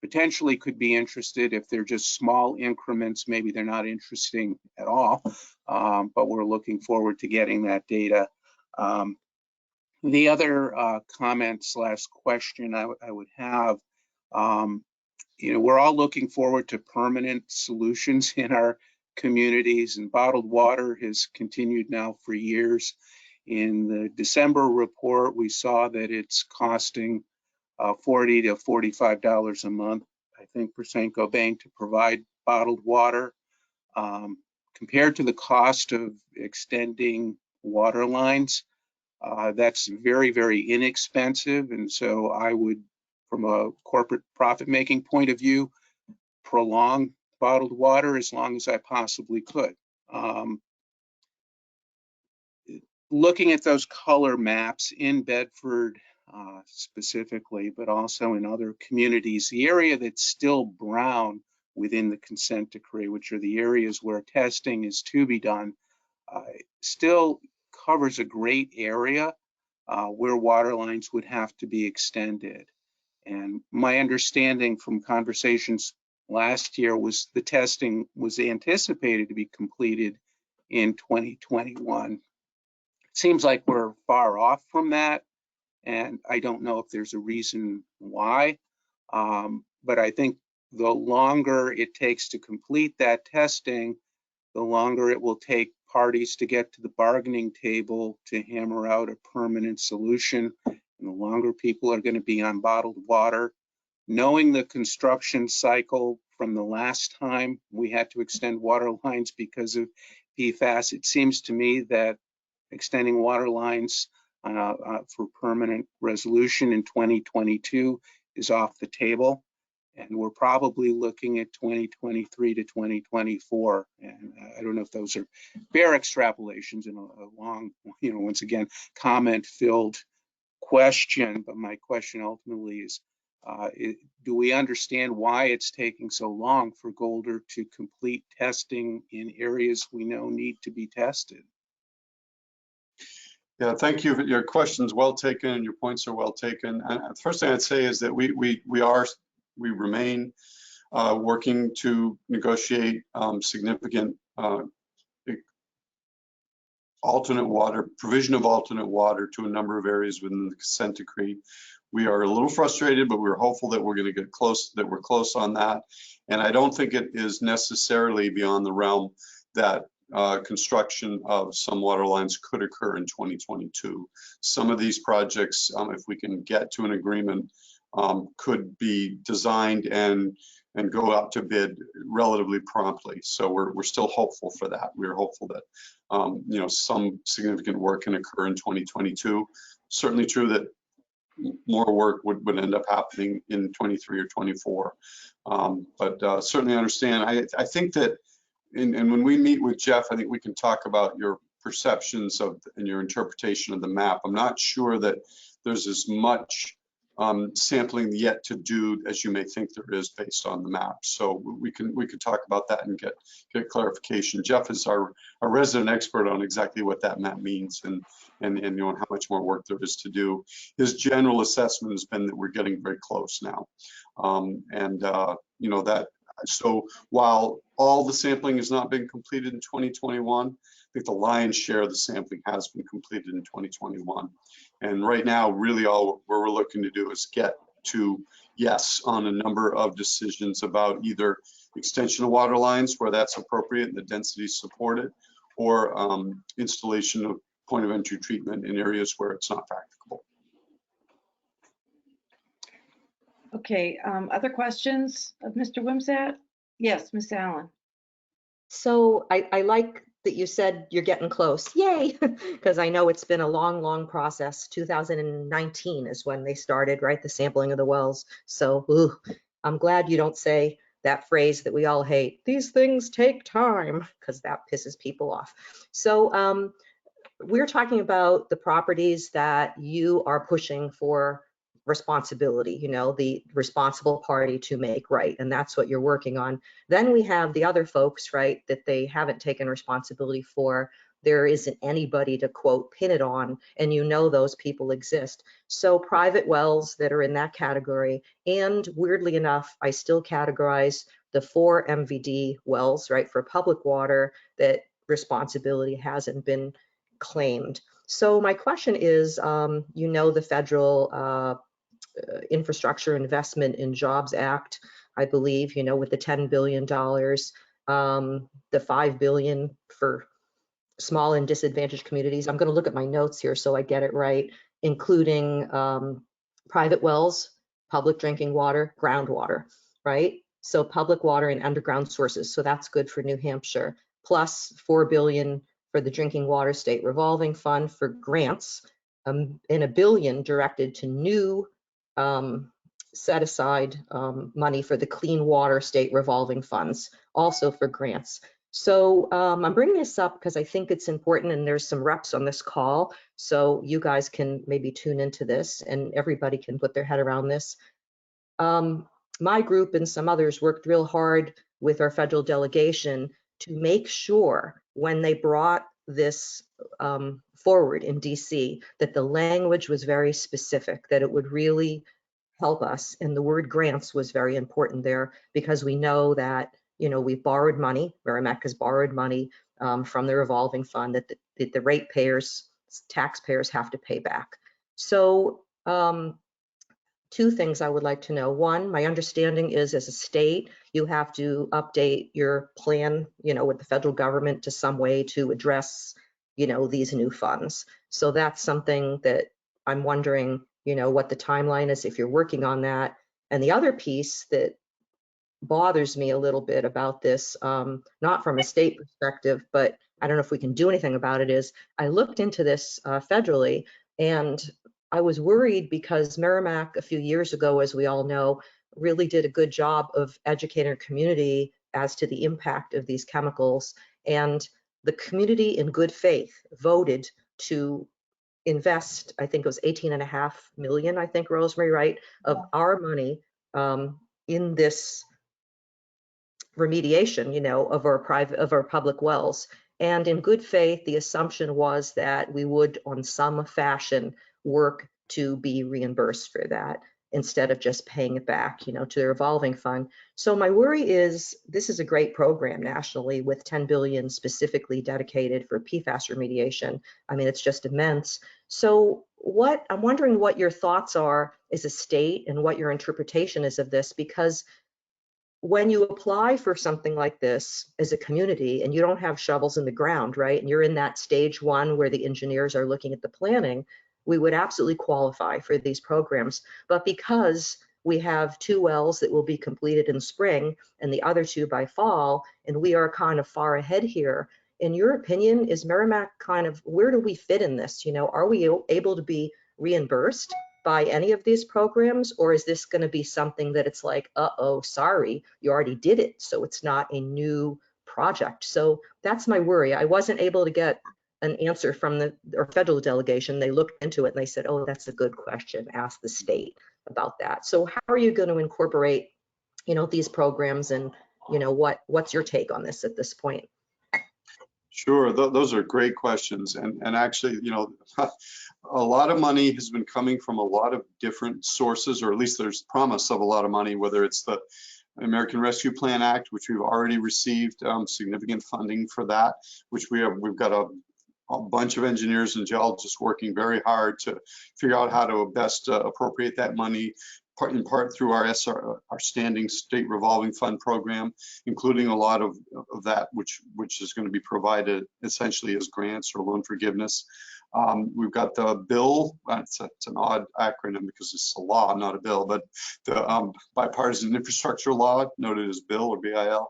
S4: potentially could be interested. If they're just small increments, maybe they're not interesting at all, but we're looking forward to getting that data. The other comment / question I would have, we're all looking forward to permanent solutions in our communities, and bottled water has continued now for years. In the December report, we saw that it's costing $40 to $45 a month, I think, for Saint-Gobain to provide bottled water. Compared to the cost of extending water lines, that's very, very inexpensive. And so I would, from a corporate profit-making point of view, prolong bottled water as long as I possibly could. looking at those color maps in Bedford specifically, but also in other communities, the area that's still brown within the consent decree, which are the areas where testing is to be done, still covers a great area where water lines would have to be extended. And my understanding from conversations last year was the testing was anticipated to be completed in 2021. It seems like we're far off from that, and I don't know if there's a reason why, but I think the longer it takes to complete that testing, the longer it will take parties to get to the bargaining table to hammer out a permanent solution, and the longer people are going to be on bottled water. Knowing the construction cycle from the last time we had to extend water lines because of PFAS, it seems to me that extending water lines for permanent resolution in 2022 is off the table. And we're probably looking at 2023 to 2024. And I don't know if those are bare extrapolations in a long, once again, comment-filled question. But my question ultimately is, do we understand why it's taking so long for Golder to complete testing in areas we know need to be tested?
S7: Yeah, thank you. Your question's well taken and your points are well taken. And the first thing I'd say is that we remain working to negotiate significant provision of alternate water to a number of areas within the consent decree. We are a little frustrated, but we're hopeful that we're going to get close, that we're close on that. And I don't think it is necessarily beyond the realm that construction of some water lines could occur in 2022. Some of these projects, if we can get to an agreement, could be designed and go out to bid relatively promptly. So we're still hopeful for that. We're hopeful that some significant work can occur in 2022. Certainly true that more work would end up happening in 23 or 24. But certainly understand. I think that, and when we meet with Jeff, I think we can talk about your perceptions of and your interpretation of the map. I'm not sure that there's as much sampling yet to do as you may think there is based on the map. So we can talk about that and get clarification. Jeff is our resident expert on exactly what that map means and how much more work there is to do. His general assessment has been that we're getting very close now, so while all the sampling has not been completed in 2021, I think the lion's share of the sampling has been completed in 2021. And right now, really all we're looking to do is get to yes on a number of decisions about either extension of water lines where that's appropriate and the densities support it, or installation of point of entry treatment in areas where it's not practicable.
S1: Okay, other questions of Mr. Wimsatt? Yes, Ms. Allen.
S10: So I like that you said you're getting close. Yay! Because I know it's been a long, long process. 2019 is when they started, right? The sampling of the wells. So I'm glad you don't say that phrase that we all hate. These things take time, because that pisses people off. So we're talking about the properties that you are pushing for responsibility, the responsible party to make right, and that's what you're working on. Then we have the other folks, right, that they haven't taken responsibility for. There isn't anybody to quote pin it on, and those people exist. So private wells that are in that category, and weirdly enough, I still categorize the 4 MVD wells, right, for public water that responsibility hasn't been claimed. So my question is, the federal Infrastructure Investment in Jobs Act, I believe, with the $10 billion, the $5 billion for small and disadvantaged communities. I'm going to look at my notes here so I get it right, including private wells, public drinking water, groundwater, right? So public water and underground sources. So that's good for New Hampshire, plus $4 billion for the Drinking Water State Revolving Fund for grants, and $1 billion directed to new set aside money for the Clean Water State Revolving Funds, also for grants. So I'm bringing this up because I think it's important, and there's some reps on this call, so you guys can maybe tune into this and everybody can put their head around this. My group and some others worked real hard with our federal delegation to make sure when they brought this forward in DC that the language was very specific, that it would really help us. And the word grants was very important there because we know that, you know, we borrowed money, Merrimack has borrowed money from the revolving fund that the ratepayers, taxpayers have to pay back. So two things I would like to know. One, my understanding is as a state, you have to update your plan, you know, with the federal government to some way to address, you know, these new funds. So that's something that I'm wondering, you know, what the timeline is if you're working on that. And the other piece that bothers me a little bit about this, not from a state perspective, but I don't know if we can do anything about it, is I looked into this federally, and I was worried because Merrimack a few years ago, as we all know, really did a good job of educating our community as to the impact of these chemicals. And the community in good faith voted to invest, I think it was 18.5 million, I think, Rosemary, right, of our money in this remediation, you know, of our public wells. And in good faith, the assumption was that we would, on some fashion, work to be reimbursed for that instead of just paying it back, you know, to the revolving fund. So my worry is this is a great program nationally with 10 billion specifically dedicated for PFAS remediation. I mean, it's just immense. So I'm wondering what your thoughts are as a state and what your interpretation is of this, because when you apply for something like this as a community and you don't have shovels in the ground, right, and you're in that stage one where the engineers are looking at the planning, we would absolutely qualify for these programs. But because we have 2 wells that will be completed in spring and the other 2 by fall, and we are kind of far ahead here, in your opinion, is Merrimack kind of, where do we fit in this? You know, are we able to be reimbursed by any of these programs, or is this going to be something that it's like, uh-oh, sorry, you already did it, so it's not a new project? So that's my worry. I wasn't able to get an answer from our federal delegation. They looked into it and they said, oh, that's a good question, ask the state about that. So how are you going to incorporate, you know, these programs, and, you know, what's your take on this at this point?
S7: Sure, those are great questions. And actually, you know, a lot of money has been coming from a lot of different sources, or at least there's promise of a lot of money, whether it's the American Rescue Plan Act, which we've already received significant funding for that, which we've got a bunch of engineers and geologists working very hard to figure out how to best appropriate that money, in part through our standing state revolving fund program, including a lot of that which is going to be provided essentially as grants or loan forgiveness. We've got the bill, it's an odd acronym because it's a law, not a bill, but the bipartisan infrastructure law, noted as BILL or BIL,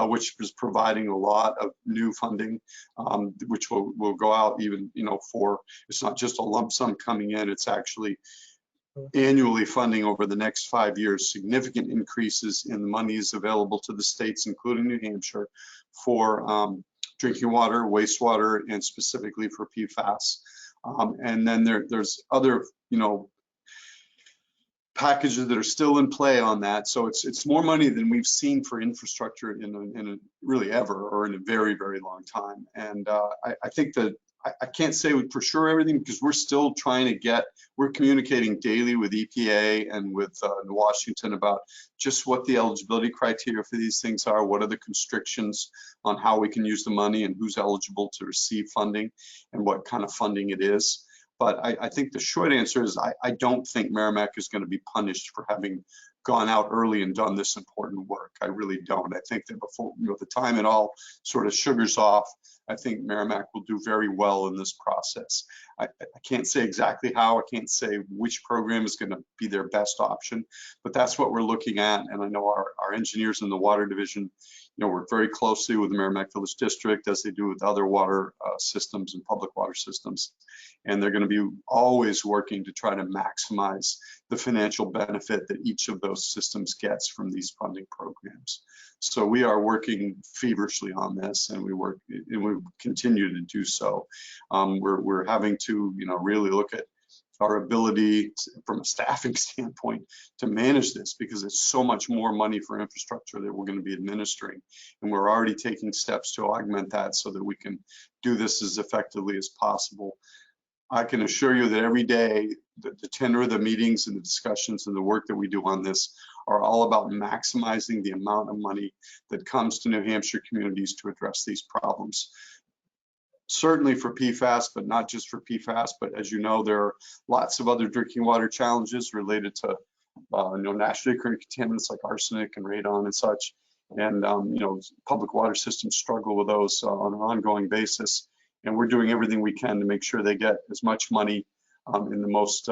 S7: which is providing a lot of new funding, which will go out even, you know, for, it's not just a lump sum coming in, it's actually annually funding over the next 5 years, significant increases in the monies available to the states, including New Hampshire, for drinking water, wastewater, and specifically for PFAS. And then there's other, you know, packages that are still in play on that. So it's more money than we've seen for infrastructure in a really ever, or in a very, very long time. And I think that I can't say for sure everything, because we're still trying to we're communicating daily with EPA and with Washington about just what the eligibility criteria for these things are, what are the constrictions on how we can use the money and who's eligible to receive funding and what kind of funding it is. But I think the short answer is I don't think Merrimack is going to be punished for having gone out early and done this important work. I really don't. I think that before, you know, the time it all sort of sugars off, I think Merrimack will do very well in this process. I can't say exactly how, I can't say which program is going to be their best option, but that's what we're looking at. And I know our engineers in the water division, work very closely with the Merrimack Village District as they do with other water systems and public water systems. And they're going to be always working to try to maximize the financial benefit that each of those systems gets from these funding programs. So we are working feverishly on this, and we continue to do so. We're having to, really look at our ability from a staffing standpoint to manage this, because it's so much more money for infrastructure that we're going to be administering. And we're already taking steps to augment that so that we can do this as effectively as possible. I can assure you that every day, the tenor of the meetings and the discussions and the work that we do on this are all about maximizing the amount of money that comes to New Hampshire communities to address these problems. Certainly for PFAS, but not just for PFAS, but as you know, there are lots of other drinking water challenges related to naturally occurring contaminants like arsenic and radon and such. And public water systems struggle with those on an ongoing basis. And we're doing everything we can to make sure they get as much money in the most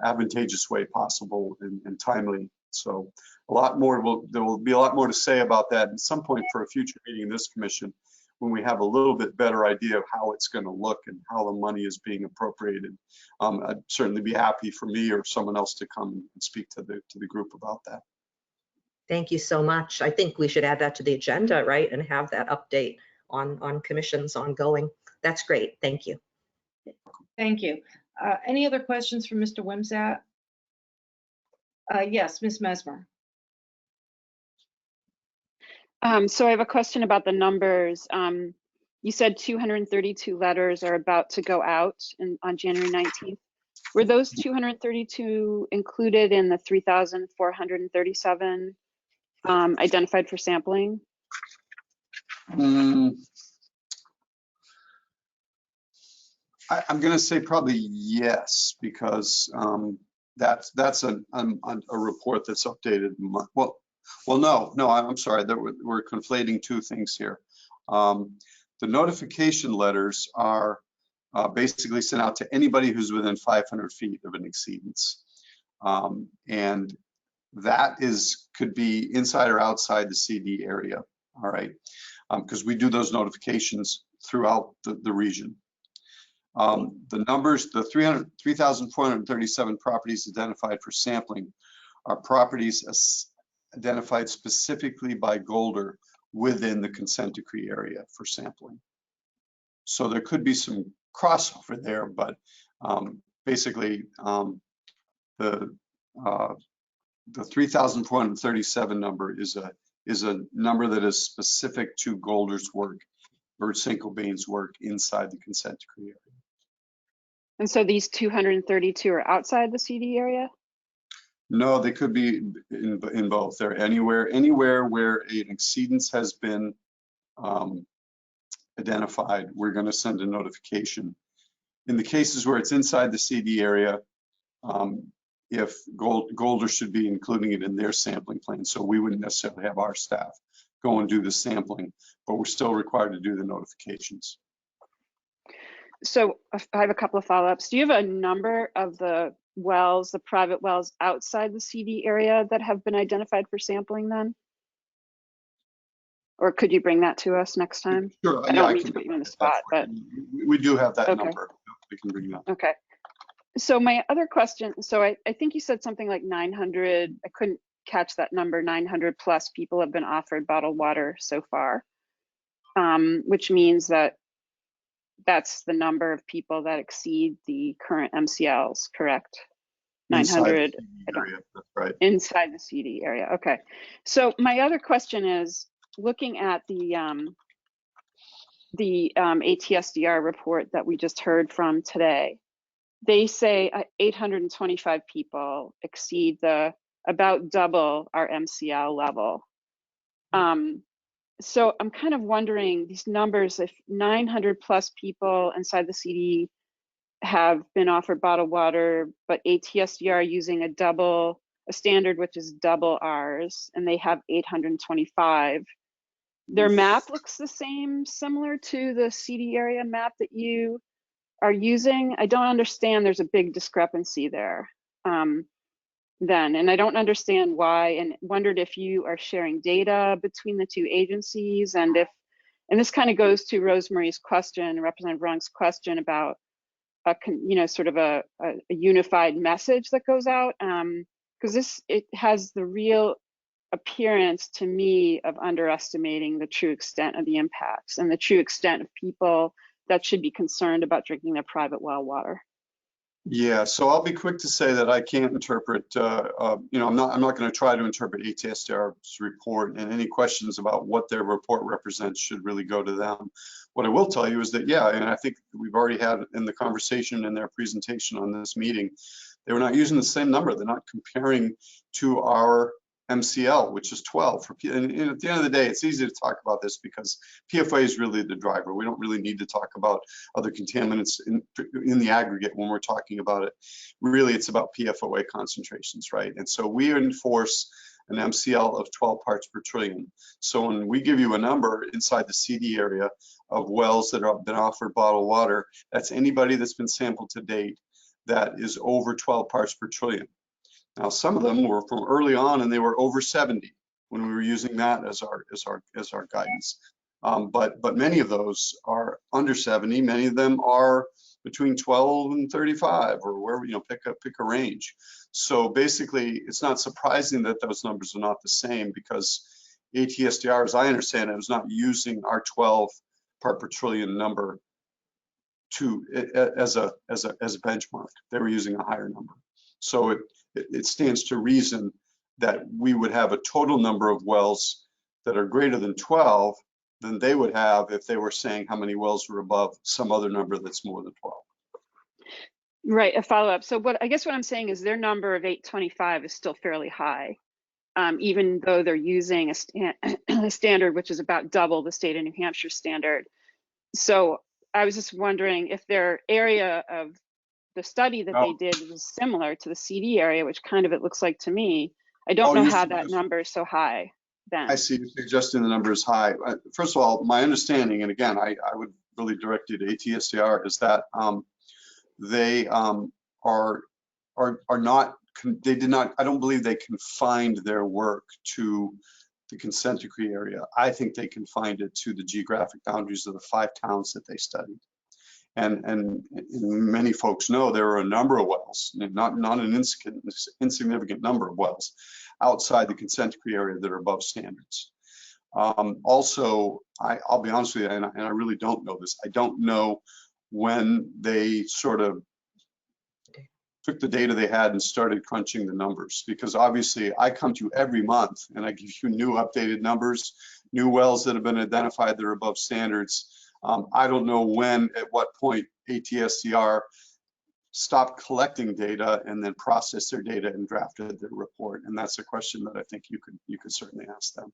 S7: advantageous way possible and timely. So a lot more, there will be a lot more to say about that at some point for a future meeting in this commission, when we have a little bit better idea of how it's going to look and how the money is being appropriated. I'd certainly be happy for me or someone else to come and speak to the group about that.
S10: Thank you so much. I think we should add that to the agenda, right? And have that update on commissions ongoing. That's great. Thank you.
S1: Thank you. Any other questions for Mr. Wimsatt? Yes, Ms. Mesmer.
S11: So I have a question about the numbers. You said 232 letters are about to go out on January 19th. Were those 232 included in the 3,437 identified for sampling?
S7: I'm going to say probably yes, because that's a report that's updated. Well, no, I'm sorry. We're conflating two things here. The notification letters are basically sent out to anybody who's within 500 feet of an exceedance. And that could be inside or outside the CD area, all right? Because we do those notifications throughout the region. The numbers, the 3,437 properties identified for sampling are properties identified specifically by Golder within the consent decree area for sampling. So there could be some crossover there, but basically the 3,437 number is a number that is specific to Golder's work or Saint-Gobain's work inside the consent decree area.
S11: And so these 232 are outside the CD area?
S7: No, they could be in both. They're anywhere where an exceedance has been identified, we're going to send a notification. In the cases where it's inside the CD area, if Golder should be including it in their sampling plan, so we wouldn't necessarily have our staff go and do the sampling, but we're still required to do the notifications.
S11: So I have a couple of follow-ups. Do you have a number of the wells, the private wells outside the CD area that have been identified for sampling then? Or could you bring that to us next time?
S7: Sure.
S11: I don't mean to put you on the spot, but
S7: we do have that
S11: okay.
S7: number. We can bring that.
S11: Okay. So my other question, so I think you said something like 900, I couldn't catch that number, 900 plus people have been offered bottled water so far, which means that that's the number of people that exceed the current MCLs, correct? 900
S7: that's right.
S11: Inside the CD area. Okay. So my other question is, looking at the ATSDR report that we just heard from today, they say 825 people exceed about double our MCL level. So I'm kind of wondering these numbers, if 900 plus people inside the CD have been offered bottled water, but ATSDR using a standard which is double ours, and they have 825. Their map looks the same, similar to the CD area map that you are using. I don't understand, there's a big discrepancy there. then. And I don't understand why, and wondered if you are sharing data between the two agencies, and if, and this kind of goes to Rosemary's question, Representative Wrong's question about sort of a unified message that goes out, because it has the real appearance to me of underestimating the true extent of the impacts and the true extent of people that should be concerned about drinking their private well water.
S7: Yeah, so I'll be quick to say that I can't interpret, I'm not going to try to interpret ATSDR's report, and any questions about what their report represents should really go to them. What I will tell you is that, yeah, and I think we've already had in the conversation in their presentation on this meeting, they were not using the same number. They're not comparing to our MCL, which is 12. And at the end of the day, it's easy to talk about this because PFOA is really the driver. We don't really need to talk about other contaminants in the aggregate when we're talking about it. Really, it's about PFOA concentrations, right? And so we enforce an MCL of 12 parts per trillion. So when we give you a number inside the CD area of wells that have been offered bottled water, that's anybody that's been sampled to date that is over 12 parts per trillion. Now, some of them were from early on, and they were over 70 when we were using that as our guidance. But many of those are under 70. Many of them are between 12 and 35, or where pick a range. So basically, it's not surprising that those numbers are not the same, because ATSDR, as I understand it, is not using our 12 part per trillion number as a benchmark. They were using a higher number. So it stands to reason that we would have a total number of wells that are greater than 12 than they would have if they were saying how many wells were above some other number that's more than 12.
S11: Right, a follow-up. So what I'm saying is their number of 825 is still fairly high, even though they're using a standard which is about double the state of New Hampshire standard. So I was just wondering if their area of the study that they did was similar to the CD area, which kind of it looks like to me. I don't know how that number is so high then.
S7: I see, you're suggesting the number is high. First of all, my understanding, and again, I would really direct you to ATSDR, is that they are not, they did not, I don't believe they confined their work to the consent decree area. I think they confined it to the geographic boundaries of the 5 towns that they studied. And many folks know there are a number of wells, not an insignificant number of wells outside the consent decree area that are above standards. Also, I'll be honest with you, and I really don't know this. I don't know when they sort of took the data they had and started crunching the numbers, because obviously I come to you every month and I give you new updated numbers, new wells that have been identified that are above standards. I don't know when, at what point ATSDR stopped collecting data and then processed their data and drafted their report. And that's a question that I think you could certainly ask them.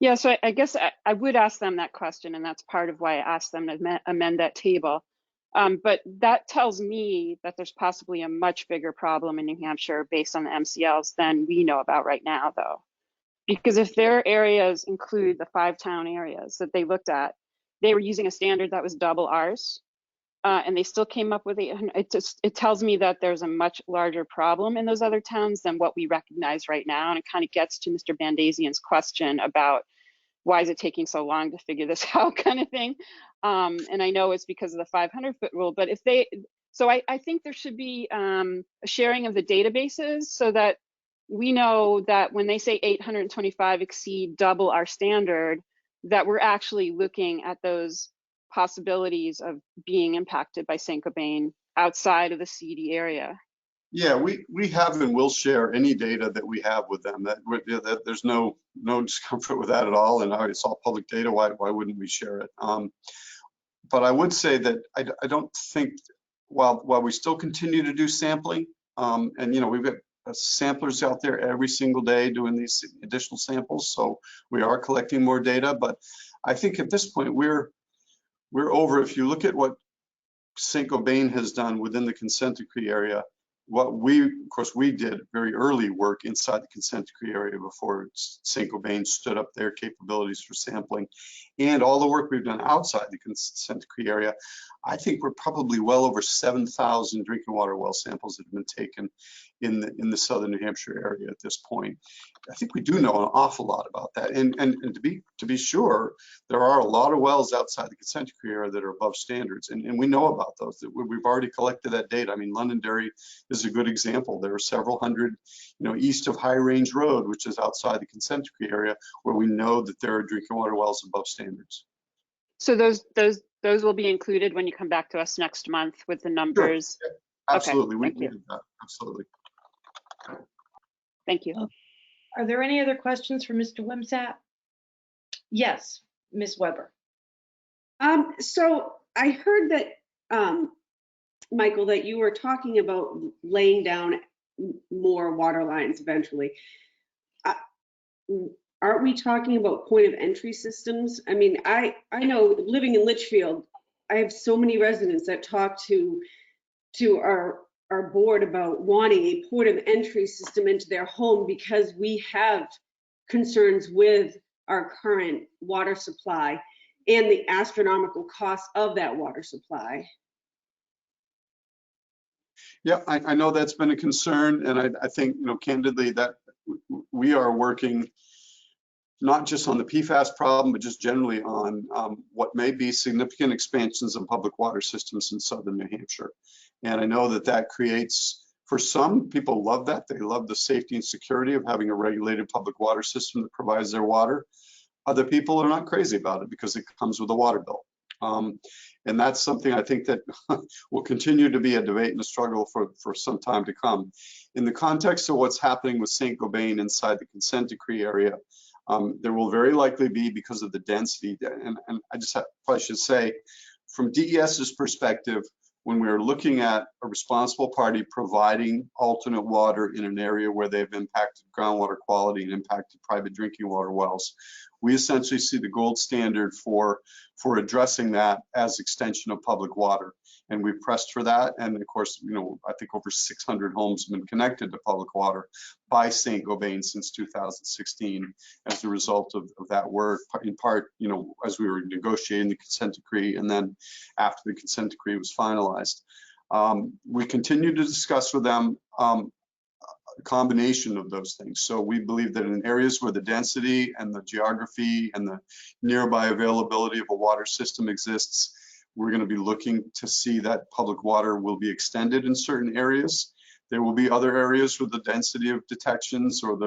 S11: Yeah, so I guess I would ask them that question, and that's part of why I asked them to amend that table. But that tells me that there's possibly a much bigger problem in New Hampshire based on the MCLs than we know about right now, though. Because if their areas include the 5 town areas that they looked at, they were using a standard that was double ours, and they still came up with 800. It tells me that there's a much larger problem in those other towns than what we recognize right now, and it kind of gets to Mr. Bandazian's question about why is it taking so long to figure this out, kind of thing. And I know it's because of the 500-foot rule, but if they, so I think there should be a sharing of the databases so that we know that when they say 825 exceed double our standard, that we're actually looking at those possibilities of being impacted by Saint-Gobain outside of the CD area.
S7: Yeah, we have and will share any data that we have with them. That there's no discomfort with that at all, and it's all public data. Why wouldn't we share it? But I would say that I don't think, while we still continue to do sampling, and we've got samplers out there every single day doing these additional samples, so we are collecting more data. But I think at this point we're over. If you look at what Saint-Gobain has done within the consent decree area, what of course we did very early work inside the consent decree area before Saint-Gobain stood up their capabilities for sampling, and all the work we've done outside the consent decree area. I think we're probably well over 7,000 drinking water well samples that have been taken, in the southern New Hampshire area at this point. I think we do know an awful lot about that. And to be sure, there are a lot of wells outside the consent decree area that are above standards. And we know about those. That we've already collected that data. I mean, Londonderry is a good example. There are several hundred, east of High Range Road, which is outside the consent decree area, where we know that there are drinking water wells above standards.
S11: So those will be included when you come back to us next month with the numbers.
S7: Sure. Yeah, absolutely.
S11: Okay,
S7: We did that. Absolutely.
S11: Thank you.
S1: Are there any other questions for Mr. Wimsatt? Yes, Ms. Weber.
S3: So I heard that, Michael, that you were talking about laying down more water lines eventually. Aren't we talking about point of entry systems? I mean, I know living in Litchfield, I have so many residents that talk to our board about wanting a port of entry system into their home because we have concerns with our current water supply and the astronomical cost of that water supply.
S7: Yeah, I know that's been a concern, and I think, candidly, that we are working not just on the PFAS problem, but just generally on what may be significant expansions of public water systems in southern New Hampshire. And I know that creates, for some people love that. They love the safety and security of having a regulated public water system that provides their water. Other people are not crazy about it because it comes with a water bill. And that's something I think that will continue to be a debate and a struggle for some time to come. In the context of what's happening with St. Gobain inside the consent decree area, there will very likely be, because of the density, and I just probably should say, from DES's perspective, when we're looking at a responsible party providing alternate water in an area where they've impacted groundwater quality and impacted private drinking water wells, we essentially see the gold standard for addressing that as extension of public water. And we've pressed for that. And of course, I think over 600 homes have been connected to public water by St. Gobain since 2016 as a result of that work, in part, as we were negotiating the consent decree and then after the consent decree was finalized. We continue to discuss with them a combination of those things. So we believe that in areas where the density and the geography and the nearby availability of a water system exists, we're going to be looking to see that public water will be extended in certain areas. There will be other areas where the density of detections or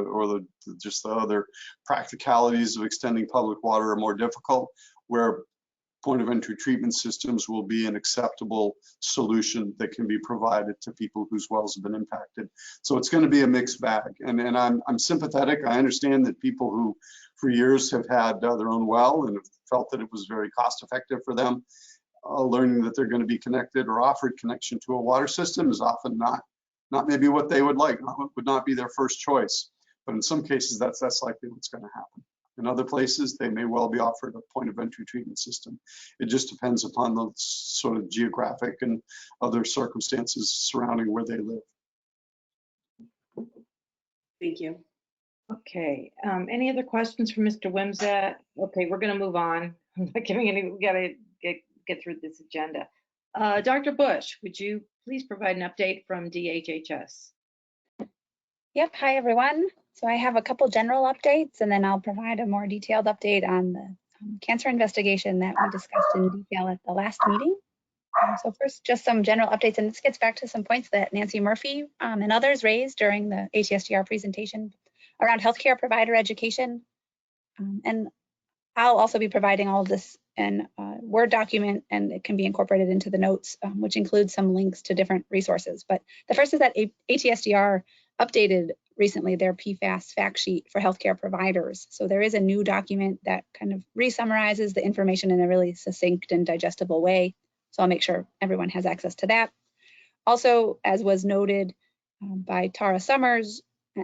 S7: just the other practicalities of extending public water are more difficult, where point of entry treatment systems will be an acceptable solution that can be provided to people whose wells have been impacted. So it's going to be a mixed bag. And I'm sympathetic. I understand that people who for years have had their own well and have felt that it was very cost effective for them, learning that they're going to be connected or offered connection to a water system is often not maybe what they would like, would not be their first choice. But in some cases, that's likely what's going to happen. In other places, they may well be offered a point of entry treatment system. It just depends upon the sort of geographic and other circumstances surrounding where they live.
S3: Thank you.
S1: Okay, any other questions for Mr. Wimsatt? Okay, we're gonna move on. I'm not giving any, we gotta get through this agenda. Dr. Bush, would you please provide an update from DHHS?
S2: Yep. Hi, everyone. So I have a couple general updates, and then I'll provide a more detailed update on the cancer investigation that we discussed in detail at the last meeting. So first, just some general updates, and this gets back to some points that Nancy Murphy and others raised during the ATSDR presentation around healthcare provider education. And I'll also be providing all of this in a Word document, and it can be incorporated into the notes, which includes some links to different resources. But the first is that ATSDR updated recently their PFAS fact sheet for healthcare providers. So there is a new document that kind of re-summarizes the information in a really succinct and digestible way. So I'll make sure everyone has access to that. Also, as was noted by Tara Summers,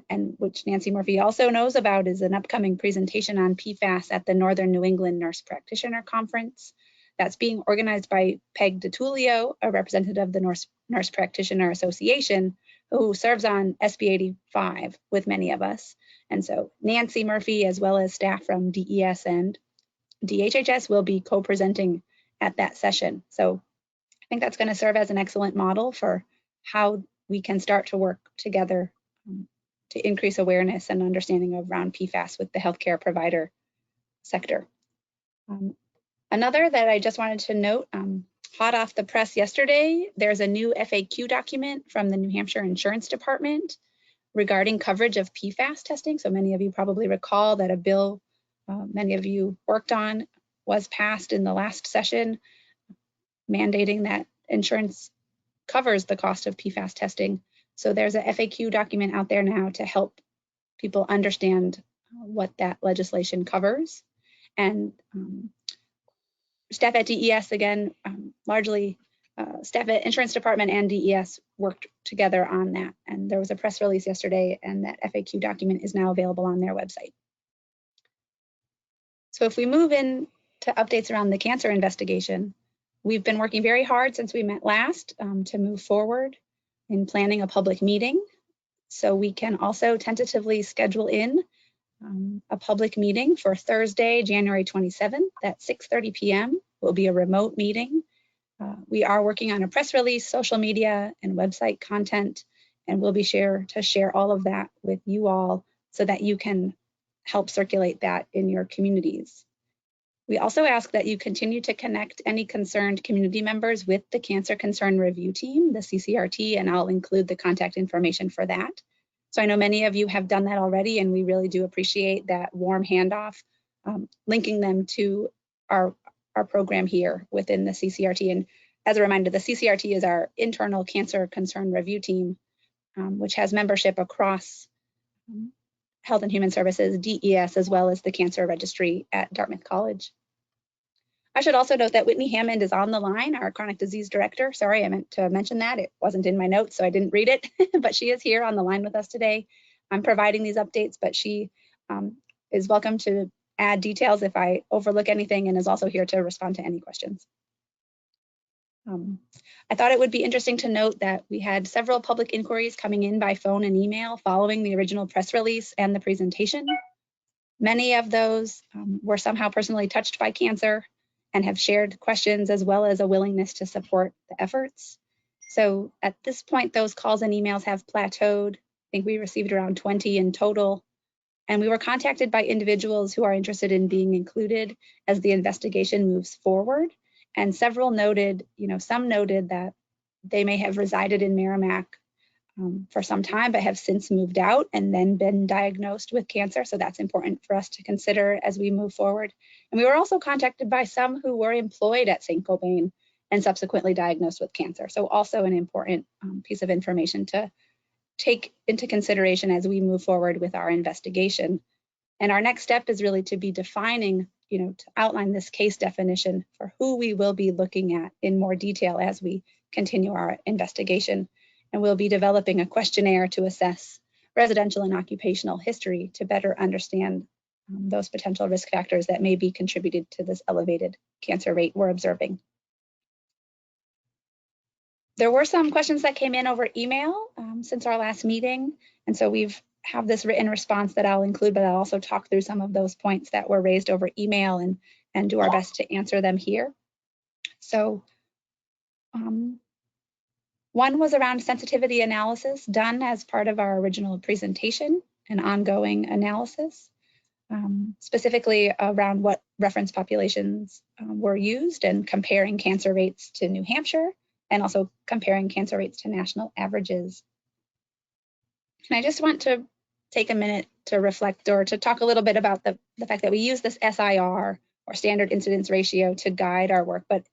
S2: and which Nancy Murphy also knows about, is an upcoming presentation on PFAS at the Northern New England Nurse Practitioner Conference. That's being organized by Peg DiTullio, a representative of the Nurse Practitioner Association, who serves on SB 85 with many of us. And so Nancy Murphy, as well as staff from DES and DHHS, will be co-presenting at that session. So I think that's going to serve as an excellent model for how we can start to work together to increase awareness and understanding around PFAS with the healthcare provider sector. Another that I just wanted to note, hot off the press yesterday, there's a new FAQ document from the New Hampshire Insurance Department regarding coverage of PFAS testing. So many of you probably recall that a bill many of you worked on was passed in the last session, mandating that insurance covers the cost of PFAS testing. So there's a FAQ document out there now to help people understand what that legislation covers. And staff at DES, again, largely staff at Insurance Department and DES worked together on that. And there was a press release yesterday, and that FAQ document is now available on their website. So if we move in to updates around the cancer investigation, we've been working very hard since we met last to move forward in planning a public meeting. So we can also tentatively schedule in a public meeting for Thursday, January 27th at 6:30 p.m. It will be a remote meeting. We are working on a press release, social media, and website content, and we'll be sure to share all of that with you all so that you can help circulate that in your communities. We also ask that you continue to connect any concerned community members with the Cancer Concern Review Team, the CCRT, and I'll include the contact information for that. So I know many of you have done that already, and we really do appreciate that warm handoff, linking them to our program here within the CCRT. And as a reminder, the CCRT is our internal Cancer Concern Review Team, which has membership across Health and Human Services, DES, as well as the Cancer Registry at Dartmouth College. I should also note that Whitney Hammond is on the line, our chronic disease director. Sorry, I meant to mention that. It wasn't in my notes, so I didn't read it, but she is here on the line with us today. I'm providing these updates, but she is welcome to add details if I overlook anything, and is also here to respond to any questions. I thought it would be interesting to note that we had several public inquiries coming in by phone and email following the original press release and the presentation. Many of those were somehow personally touched by cancer and have shared questions as well as a willingness to support the efforts. So at this point, those calls and emails have plateaued. I think we received around 20 in total. And we were contacted by individuals who are interested in being included as the investigation moves forward. And several noted, some noted that they may have resided in Merrimack for some time, but have since moved out and then been diagnosed with cancer. So that's important for us to consider as we move forward. And we were also contacted by some who were employed at St. Cobain and subsequently diagnosed with cancer. So also an important piece of information to take into consideration as we move forward with our investigation. And our next step is really to be defining, to outline this case definition for who we will be looking at in more detail as we continue our investigation. And we'll be developing a questionnaire to assess residential and occupational history to better understand those potential risk factors that may be contributed to this elevated cancer rate we're observing. There were some questions that came in over email since our last meeting. And so we've have this written response that I'll include, but I'll also talk through some of those points that were raised over email and do our best to answer them here. So one was around sensitivity analysis done as part of our original presentation and ongoing analysis, specifically around what reference populations were used and comparing cancer rates to New Hampshire and also comparing cancer rates to national averages. And I just want to take a minute to reflect or to talk a little bit about the fact that we use this SIR or standard incidence ratio to guide our work, but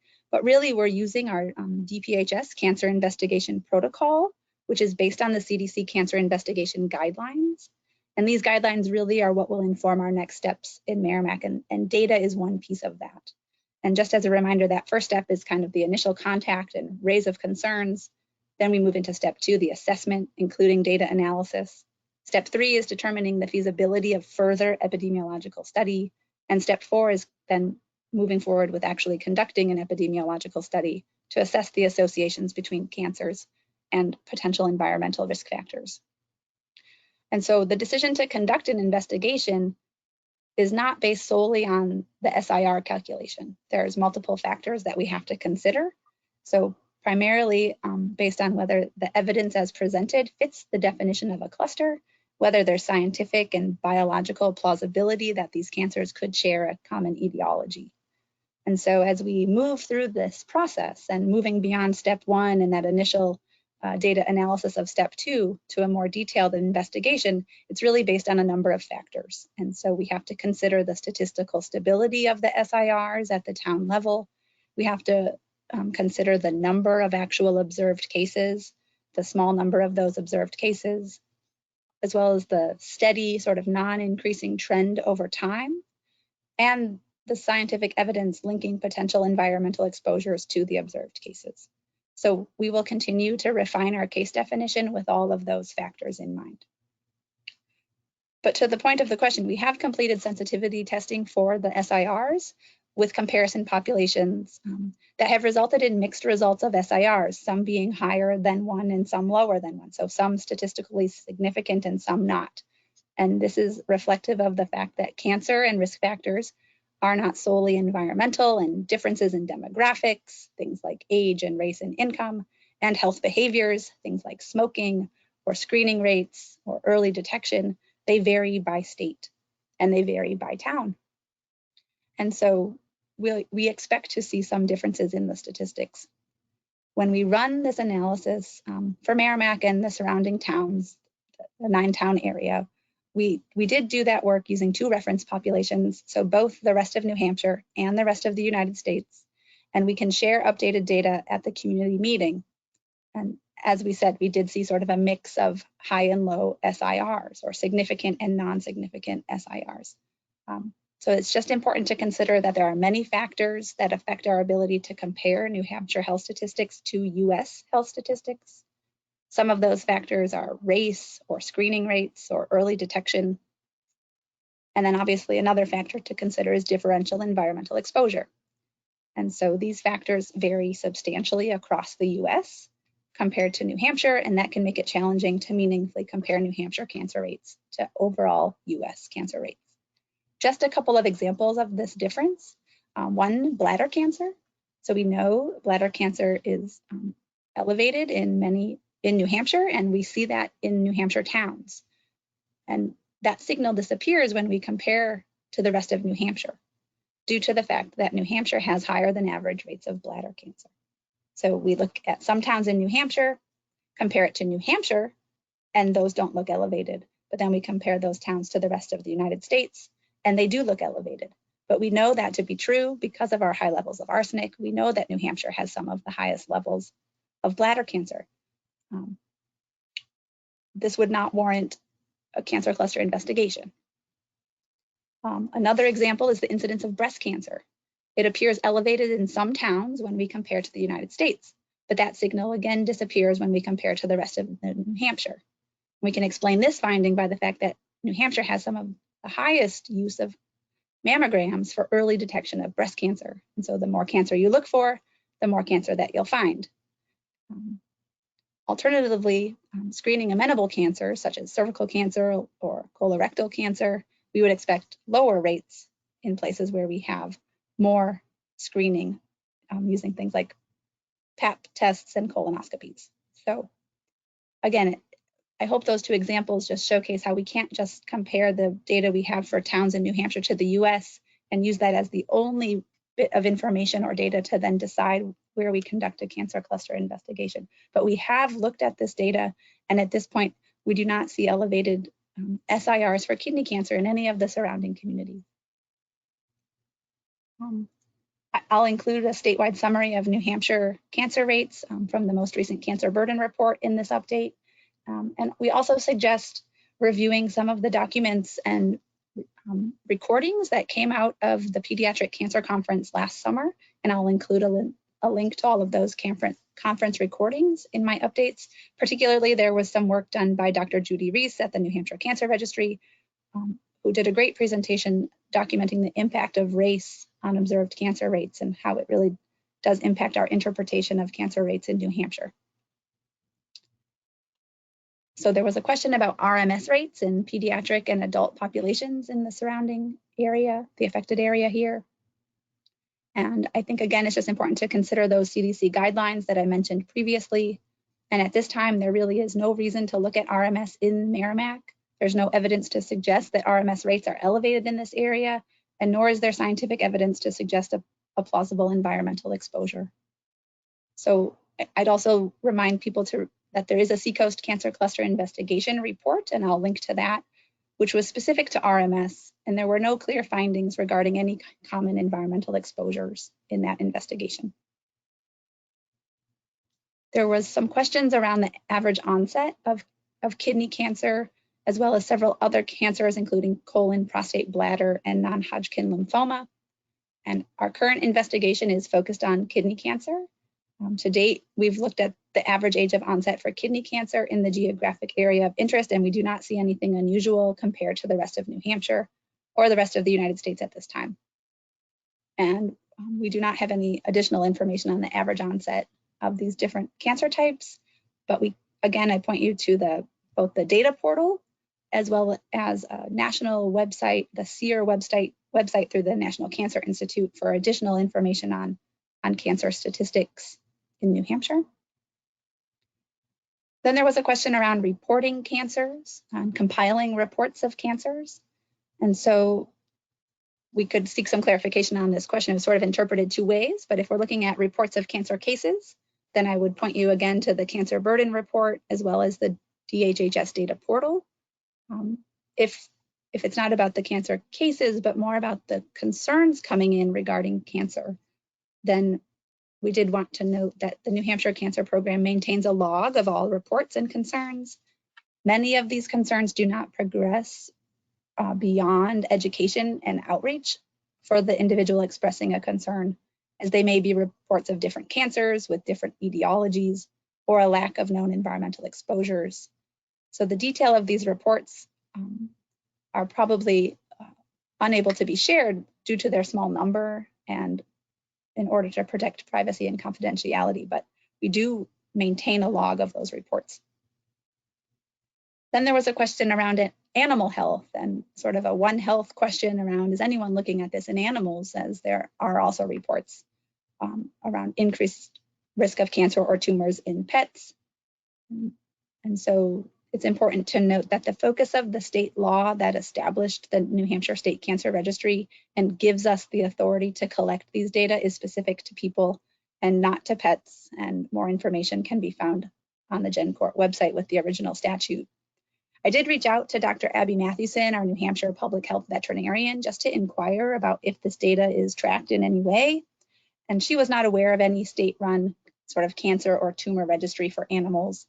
S2: really we're using our DPHS cancer investigation protocol, which is based on the CDC cancer investigation guidelines. And these guidelines really are what will inform our next steps in Merrimack, and data is one piece of that. And just as a reminder, that first step is kind of the initial contact and raise of concerns. Then we move into step 2, the assessment, including data analysis. Step 3 is determining the feasibility of further epidemiological study. And step 4 is then moving forward with actually conducting an epidemiological study to assess the associations between cancers and potential environmental risk factors. And so the decision to conduct an investigation is not based solely on the SIR calculation. There's multiple factors that we have to consider. So primarily based on whether the evidence as presented fits the definition of a cluster, whether there's scientific and biological plausibility that these cancers could share a common etiology. And so as we move through this process and moving beyond step 1 and that initial data analysis of step 2 to a more detailed investigation, it's really based on a number of factors. And so we have to consider the statistical stability of the SIRs at the town level. We have to consider the number of actual observed cases, the small number of those observed cases, as well as the steady sort of non-increasing trend over time, and the scientific evidence linking potential environmental exposures to the observed cases. So we will continue to refine our case definition with all of those factors in mind. But to the point of the question, we have completed sensitivity testing for the SIRs with comparison populations that have resulted in mixed results of SIRs, some being higher than 1 and some lower than 1. So some statistically significant and some not. And this is reflective of the fact that cancer and risk factors are not solely environmental, and differences in demographics, things like age and race and income, and health behaviors, things like smoking or screening rates or early detection, they vary by state and they vary by town. And so we expect to see some differences in the statistics. When we run this analysis for Merrimack and the surrounding towns, the 9-town area, we did do that work using 2 reference populations, so both the rest of New Hampshire and the rest of the United States, and we can share updated data at the community meeting. And as we said, we did see sort of a mix of high and low SIRs, or significant and non-significant SIRs. So it's just important to consider that there are many factors that affect our ability to compare New Hampshire health statistics to US health statistics. Some of those factors are race or screening rates or early detection. And then obviously another factor to consider is differential environmental exposure. And so these factors vary substantially across the US compared to New Hampshire, and that can make it challenging to meaningfully compare New Hampshire cancer rates to overall US cancer rates. Just a couple of examples of this difference. One, bladder cancer. So we know bladder cancer is elevated in New Hampshire, and we see that in New Hampshire towns. And that signal disappears when we compare to the rest of New Hampshire, due to the fact that New Hampshire has higher than average rates of bladder cancer. So we look at some towns in New Hampshire, compare it to New Hampshire, and those don't look elevated. But then we compare those towns to the rest of the United States, and they do look elevated. But we know that to be true because of our high levels of arsenic. We know that New Hampshire has some of the highest levels of bladder cancer. This would not warrant a cancer cluster investigation. Another example is the incidence of breast cancer. It appears elevated in some towns when we compare to the United States, but that signal again disappears when we compare to the rest of New Hampshire. We can explain this finding by the fact that New Hampshire has some of the highest use of mammograms for early detection of breast cancer. And so the more cancer you look for, the more cancer that you'll find. Alternatively, screening amenable cancer, such as cervical cancer or colorectal cancer, we would expect lower rates in places where we have more screening using things like Pap tests and colonoscopies. So again, I hope those 2 examples just showcase how we can't just compare the data we have for towns in New Hampshire to the US and use that as the only bit of information or data to then decide where we conduct a cancer cluster investigation. But we have looked at this data, and at this point, we do not see elevated SIRs for kidney cancer in any of the surrounding communities. I'll include a statewide summary of New Hampshire cancer rates from the most recent cancer burden report in this update. And we also suggest reviewing some of the documents and recordings that came out of the Pediatric Cancer Conference last summer, and I'll include a link to all of those conference recordings in my updates. Particularly, there was some work done by Dr. Judy Reese at the New Hampshire Cancer Registry, who did a great presentation documenting the impact of race on observed cancer rates and how it really does impact our interpretation of cancer rates in New Hampshire. So there was a question about RMS rates in pediatric and adult populations in the surrounding area, the affected area here. And I think, again, it's just important to consider those CDC guidelines that I mentioned previously. And at this time, there really is no reason to look at RMS in Merrimack. There's no evidence to suggest that RMS rates are elevated in this area, and nor is there scientific evidence to suggest a plausible environmental exposure. So I'd also remind people that there is a Seacoast Cancer Cluster Investigation report, and I'll link to that, which was specific to RMS, and there were no clear findings regarding any common environmental exposures in that investigation. There was some questions around the average onset of kidney cancer, as well as several other cancers, including colon, prostate, bladder, and non-Hodgkin lymphoma. And our current investigation is focused on kidney cancer. To date, we've looked at the average age of onset for kidney cancer in the geographic area of interest, and we do not see anything unusual compared to the rest of New Hampshire or the rest of the United States at this time. And we do not have any additional information on the average onset of these different cancer types, but I point you to both the data portal as well as a national website, the SEER website through the National Cancer Institute for additional information on cancer statistics in New Hampshire. Then there was a question around reporting cancers, compiling reports of cancers. And so we could seek some clarification on this question. It was sort of interpreted two ways, but if we're looking at reports of cancer cases, then I would point you again to the cancer burden report as well as the DHHS data portal. If it's not about the cancer cases, but more about the concerns coming in regarding cancer, then we did want to note that the New Hampshire Cancer Program maintains a log of all reports and concerns. Many of these concerns do not progress beyond education and outreach for the individual expressing a concern, as they may be reports of different cancers with different etiologies or a lack of known environmental exposures. So the detail of these reports are probably unable to be shared due to their small number and in order to protect privacy and confidentiality, but we do maintain a log of those reports. Then there was a question around animal health and sort of a One Health question around, is anyone looking at this in animals, as there are also reports around increased risk of cancer or tumors in pets. And so it's important to note that the focus of the state law that established the New Hampshire State Cancer Registry and gives us the authority to collect these data is specific to people and not to pets, and more information can be found on the GenCourt website with the original statute. I did reach out to Dr. Abby Mathewson, our New Hampshire public health veterinarian, just to inquire about if this data is tracked in any way, and she was not aware of any state-run sort of cancer or tumor registry for animals.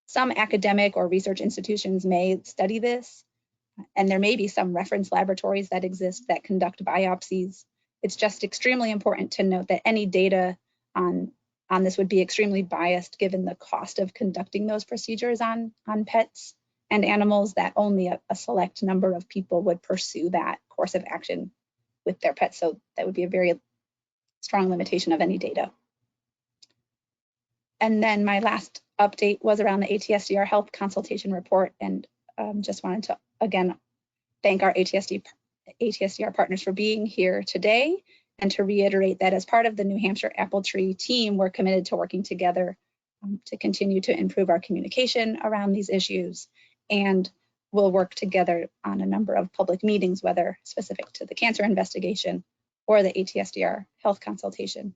S2: Some academic or research institutions may study this, and there may be some reference laboratories that exist that conduct biopsies. It's just extremely important to note that any data on this would be extremely biased given the cost of conducting those procedures on pets and animals, that only a select number of people would pursue that course of action with their pets. So that would be a very strong limitation of any data. And then my last update was around the ATSDR health consultation report, and just wanted to again thank our ATSDR partners for being here today, and to reiterate that as part of the New Hampshire Apple Tree team, we're committed to working together to continue to improve our communication around these issues, and we'll work together on a number of public meetings, whether specific to the cancer investigation or the ATSDR health consultation.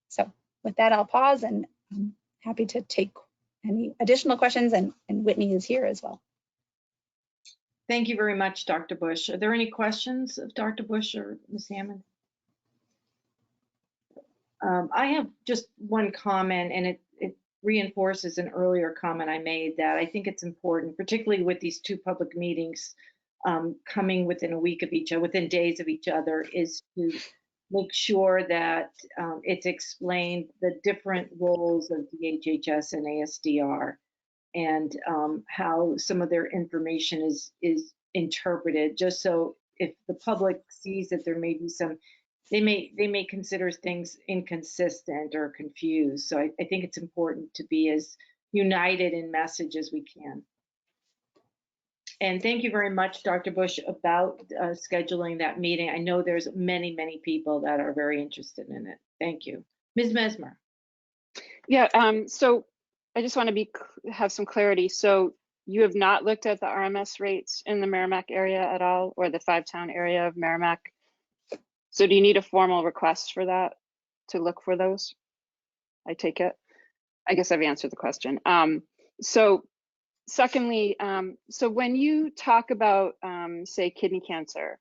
S2: So with that, I'll pause, and I'm happy to take any additional questions, and Whitney is here as well.
S1: Thank you very much, Dr. Bush. Are there any questions of Dr. Bush or Ms. Hammond? I have just one comment, and it reinforces an earlier comment I made, that I think it's important, particularly with these two public meetings coming within a week of each other, within days of each other, is to make sure that it's explained the different roles of DHHS and ASDR, and how some of their information is interpreted, just so if the public sees that there may be some, they may consider things inconsistent or confused. So I think it's important to be as united in message as we can. And thank you very much, Dr. Bush, about scheduling that meeting. I know there's many, many people that are very interested in it. Thank you. Ms. Mesmer.
S11: Yeah, so I just want to have some clarity. So you have not looked at the RMS rates in the Merrimack area at all, or the 5-town area of Merrimack? So do you need a formal request for that to look for those? I take it. I guess I've answered the question. So secondly, so when you talk about, say, kidney cancer,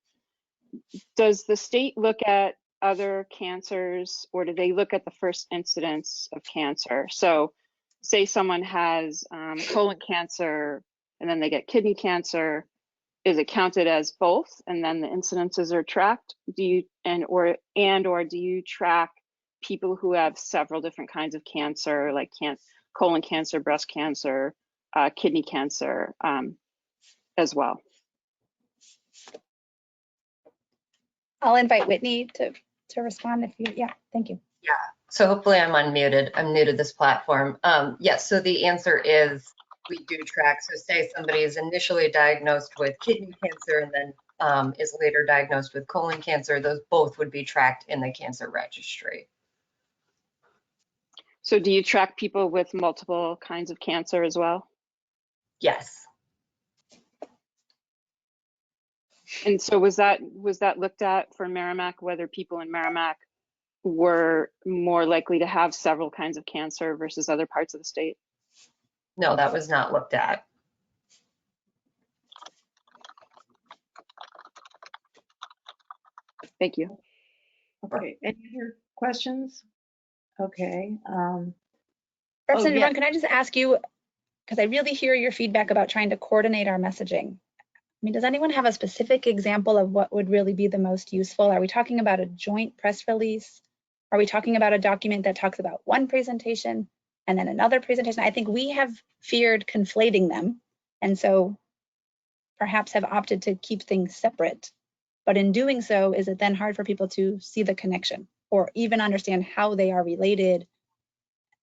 S11: does the state look at other cancers, or do they look at the first incidence of cancer? So say someone has colon cancer and then they get kidney cancer, is it counted as both and then the incidences are tracked? Do you or do you track people who have several different kinds of cancer, like colon cancer, breast cancer, kidney cancer as well?
S2: I'll invite Whitney to respond if you, yeah, thank you.
S12: Yeah, so hopefully I'm unmuted. I'm new to this platform. Yes, so the answer is we do track. So say somebody is initially diagnosed with kidney cancer and then is later diagnosed with colon cancer, those both would be tracked in the cancer registry.
S11: So do you track people with multiple kinds of cancer as well?
S12: Yes.
S11: And so was that looked at for Merrimack, whether people in Merrimack were more likely to have several kinds of cancer versus other parts of the state?
S12: No, that was not looked at.
S11: Thank you.
S1: Okay, any other questions? Okay.
S2: Representative
S1: yeah.
S2: Run, can I just ask you, because I really hear your feedback about trying to coordinate our messaging. I mean, does anyone have a specific example of what would really be the most useful? Are we talking about a joint press release? Are we talking about a document that talks about one presentation and then another presentation? I think we have feared conflating them, and so perhaps have opted to keep things separate. But in doing so, is it then hard for people to see the connection or even understand how they are related?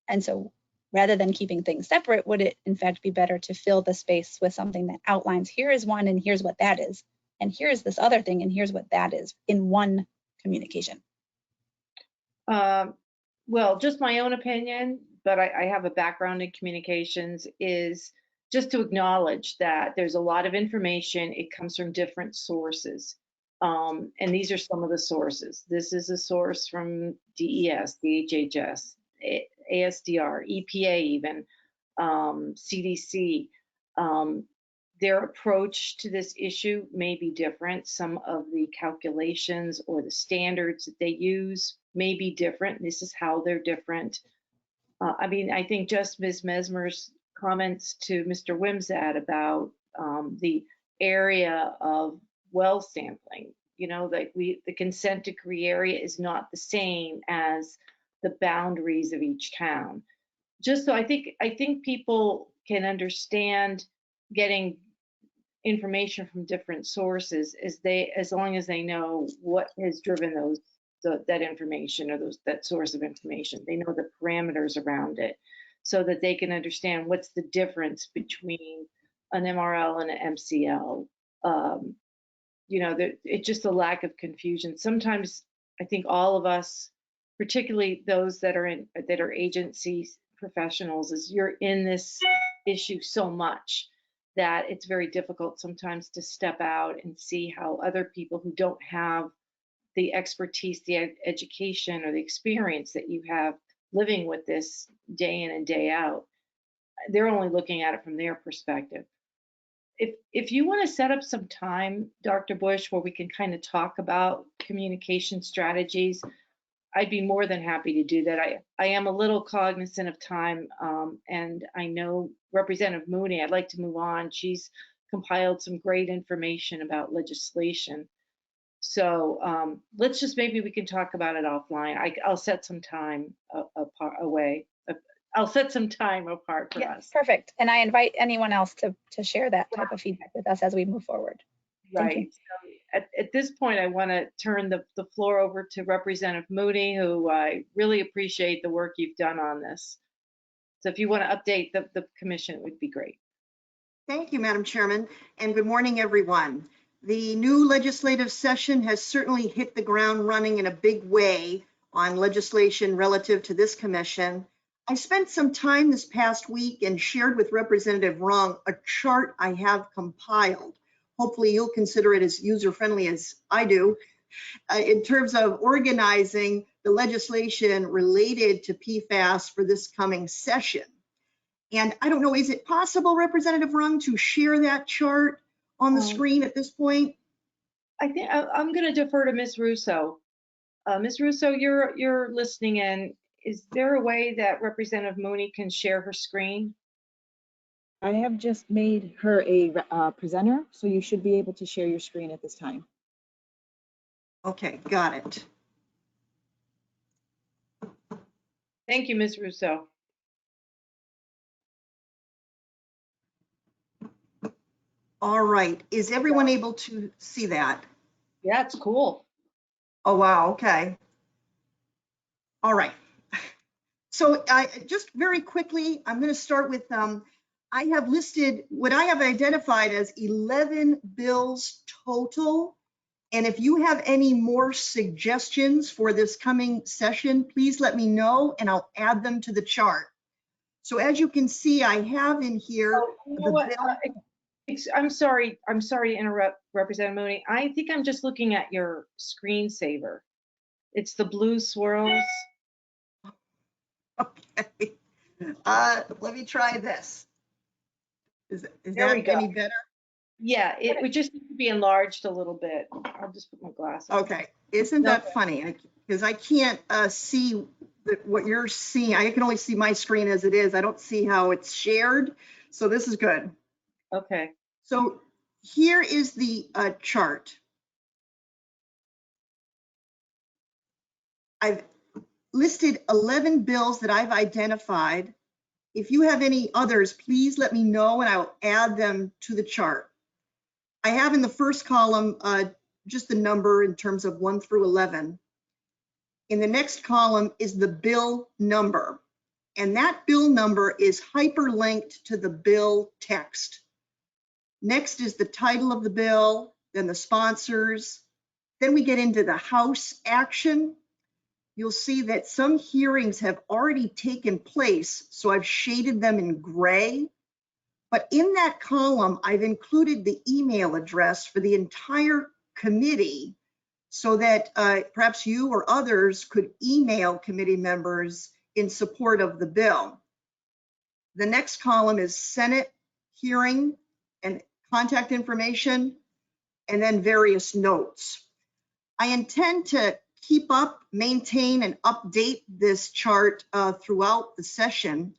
S2: And so rather than keeping things separate, would it in fact be better to fill the space with something that outlines, here is one and here's what that is, and here's this other thing and here's what that is in one communication?
S1: Well, just my own opinion, but I have a background in communications, is just to acknowledge that there's a lot of information. It comes from different sources. And these are some of the sources. This is a source from DES, DHHS, ASDR, EPA even, CDC. Their approach to this issue may be different. Some of the calculations or the standards that they use may be different. This is how they're different. I mean, I think just Ms. Mesmer's comments to Mr. Wimsatt about the area of well sampling, you know, like the consent decree area is not the same as the boundaries of each town. Just so I think people can understand getting information from different sources as long as they know what has driven that information or that source of information. They know the parameters around it so that they can understand what's the difference between an MRL and an MCL. You know, it's just a lack of confusion. Sometimes I think all of us, particularly those that are agency professionals, is you're in this issue so much that it's very difficult sometimes to step out and see how other people who don't have the expertise, the education, or the experience that you have living with this day in and day out, they're only looking at it from their perspective. If you want to set up some time, Dr. Bush, where we can kind of talk about communication strategies, I'd be more than happy to do that. I am a little cognizant of time, and I know Representative Mooney, I'd like to move on. She's compiled some great information about legislation. So let's just, maybe we can talk about it offline. I'll set some time away. I'll set some time apart for us.
S2: Perfect. And I invite anyone else to share that type of feedback with us as we move forward.
S1: Right. So at this point, I want to turn the floor over to Representative Mooney, who I really appreciate the work you've done on this. So if you want to update the commission, it would be great.
S13: Thank you, Madam Chairman, and good morning, everyone. The new legislative session has certainly hit the ground running in a big way on legislation relative to this commission. I spent some time this past week and shared with Representative Rung a chart I have compiled. Hopefully you'll consider it as user-friendly as I do in terms of organizing the legislation related to PFAS for this coming session. And I don't know, is it possible, Representative Rung, to share that chart on the screen at this point?
S1: I think I'm going to defer to Ms. Russo. Ms. Russo, you're listening in. Is there a way that Representative Mooney can share her screen?
S14: I have just made her a presenter, so you should be able to share your screen at this time.
S13: Okay, got it.
S1: Thank you, Ms. Russo.
S13: All right, is everyone able to see that?
S1: Yeah, it's cool.
S13: Oh, wow, okay. All right. So just very quickly, I'm going to start with, I have listed what I have identified as 11 bills total. And if you have any more suggestions for this coming session, please let me know and I'll add them to the chart. So as you can see, I have in here
S1: I'm sorry to interrupt, Representative Mooney. I think I'm just looking at your screensaver. It's the blue swirls.
S13: Okay. Let me try this. Is that any better?
S1: Yeah, it would just need to be enlarged a little bit. I'll just put my glasses on.
S13: Okay, isn't that funny? Because I can't see what you're seeing. I can only see my screen as it is. I don't see how it's shared. So this is good.
S1: Okay.
S13: So here is the chart. I've listed 11 bills that I've identified. If you have any others, please let me know and I'll add them to the chart. I have in the first column just the number in terms of 1 through 11. In the next column is the bill number, and that bill number is hyperlinked to the bill text. Next is the title of the bill, then the sponsors. Then we get into the House action. You'll see that some hearings have already taken place, so I've shaded them in gray. But in that column, I've included the email address for the entire committee so that perhaps you or others could email committee members in support of the bill. The next column is Senate hearing and contact information, and then various notes. I intend to keep up, maintain, and update this chart throughout the session.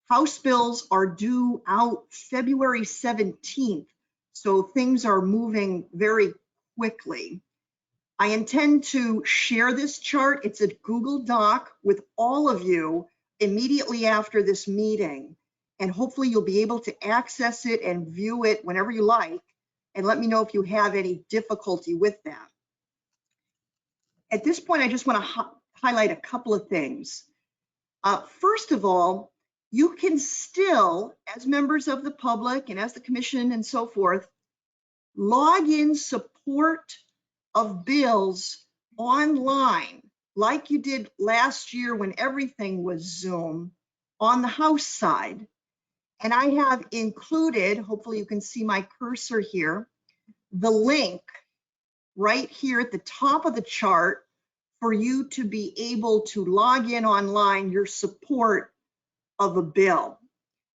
S13: House bills are due out February 17th, so things are moving very quickly. I intend to share this chart. It's a Google Doc with all of you immediately after this meeting, and hopefully you'll be able to access it and view it whenever you like, and let me know if you have any difficulty with that. At this point, I just want to highlight a couple of things. First of all, you can still, as members of the public and as the commission and so forth, log in support of bills online like you did last year when everything was Zoom on the House side. And I have included, hopefully you can see my cursor here, the link right here at the top of the chart for you to be able to log in online your support of a bill.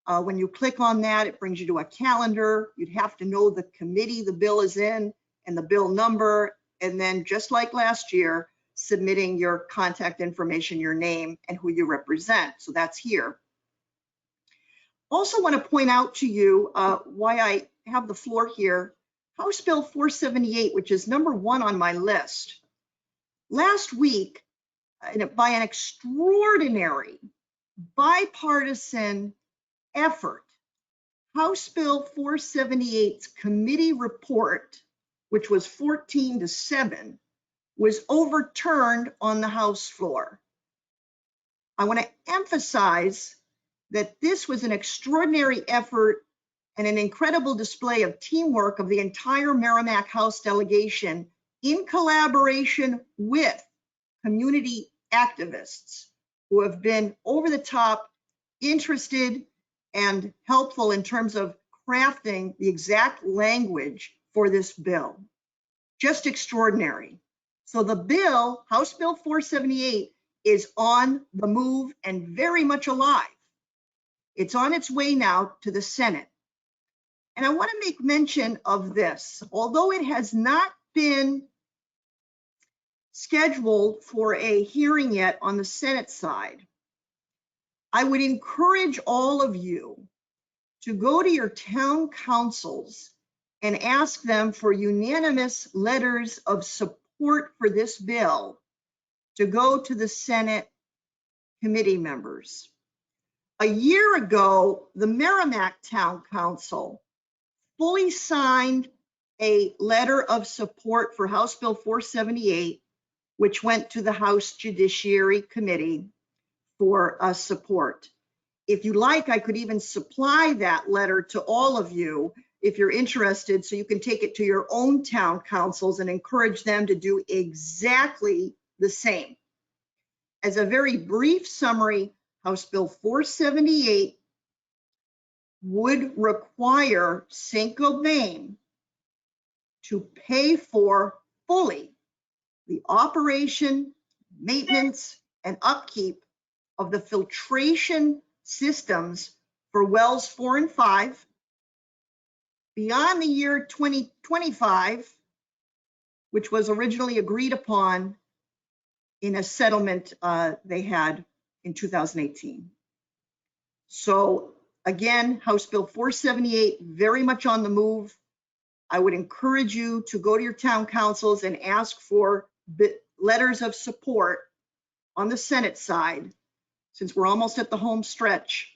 S13: When you click on that, it brings you to a calendar. You'd have to know the committee the bill is in and the bill number, and then just like last year, submitting your contact information, your name, and who you represent. So that's here. Also want to point out to you why I have the floor here, House Bill 478, which is number 1 on my list. Last week, by an extraordinary bipartisan effort, House Bill 478's committee report, which was 14-7, was overturned on the House floor. I want to emphasize that this was an extraordinary effort and an incredible display of teamwork of the entire Merrimack House delegation in collaboration with community activists who have been over the top, interested, and helpful in terms of crafting the exact language for this bill. Just extraordinary. So the bill, House Bill 478, is on the move and very much alive. It's on its way now to the Senate. And I want to make mention of this. Although it has not been scheduled for a hearing yet on the Senate side, I would encourage all of you to go to your town councils and ask them for unanimous letters of support for this bill to go to the Senate committee members. A year ago, the Merrimack Town Council fully signed a letter of support for House Bill 478, which went to the House Judiciary Committee for support. If you like, I could even supply that letter to all of you if you're interested, so you can take it to your own town councils and encourage them to do exactly the same. As a very brief summary, House Bill 478 would require Saint-Gobain to pay for fully the operation, maintenance, and upkeep of the filtration systems for wells 4 and 5 beyond the year 2025, which was originally agreed upon in a settlement they had in 2018. So again, House Bill 478, very much on the move. I would encourage you to go to your town councils and ask for letters of support on the Senate side, since we're almost at the home stretch,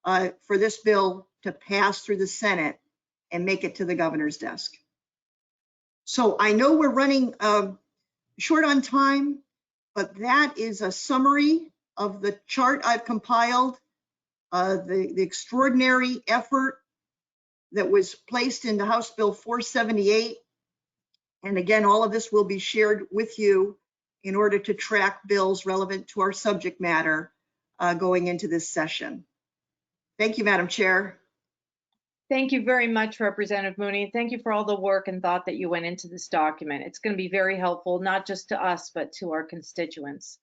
S13: for this bill to pass through the Senate and make it to the governor's desk. So I know we're running short on time, but that is a summary of the chart I've compiled, the extraordinary effort that was placed into House Bill 478. And again, all of this will be shared with you in order to track bills relevant to our subject matter going into this session. Thank you, Madam Chair.
S1: Thank you very much, Representative Mooney. Thank you for all the work and thought that you went into this document. It's going to be very helpful, not just to us, but to our constituents.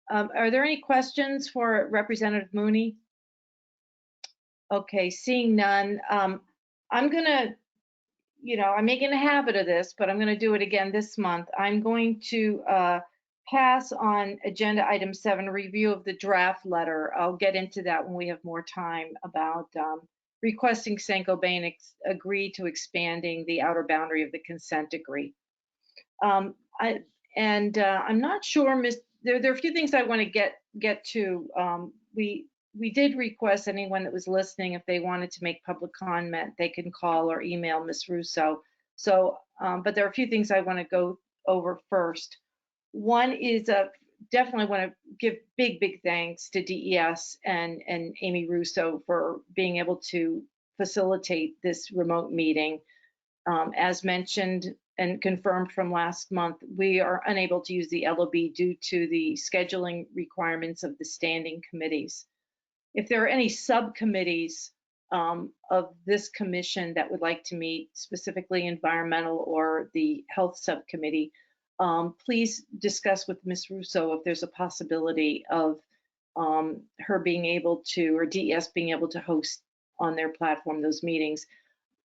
S1: Are there any questions for Representative Mooney? Okay, seeing none. I'm going to, I'm making a habit of this, but I'm going to do it again this month. I'm going to pass on agenda item 7, review of the draft letter. I'll get into that when we have more time about requesting Saint-Gobain agree to expanding the outer boundary of the consent decree. I'm not sure, there are a few things I want to get to. We did request anyone that was listening, if they wanted to make public comment, they can call or email Ms. Russo. So, but there are a few things I want to go over first. One is definitely want to give big thanks to DES and Amy Russo for being able to facilitate this remote meeting. As mentioned and confirmed from last month, we are unable to use the LOB due to the scheduling requirements of the standing committees. If there are any subcommittees of this commission that would like to meet, specifically environmental or the health subcommittee, please discuss with Ms. Russo if there's a possibility of her being able to, or DES being able to host on their platform those meetings.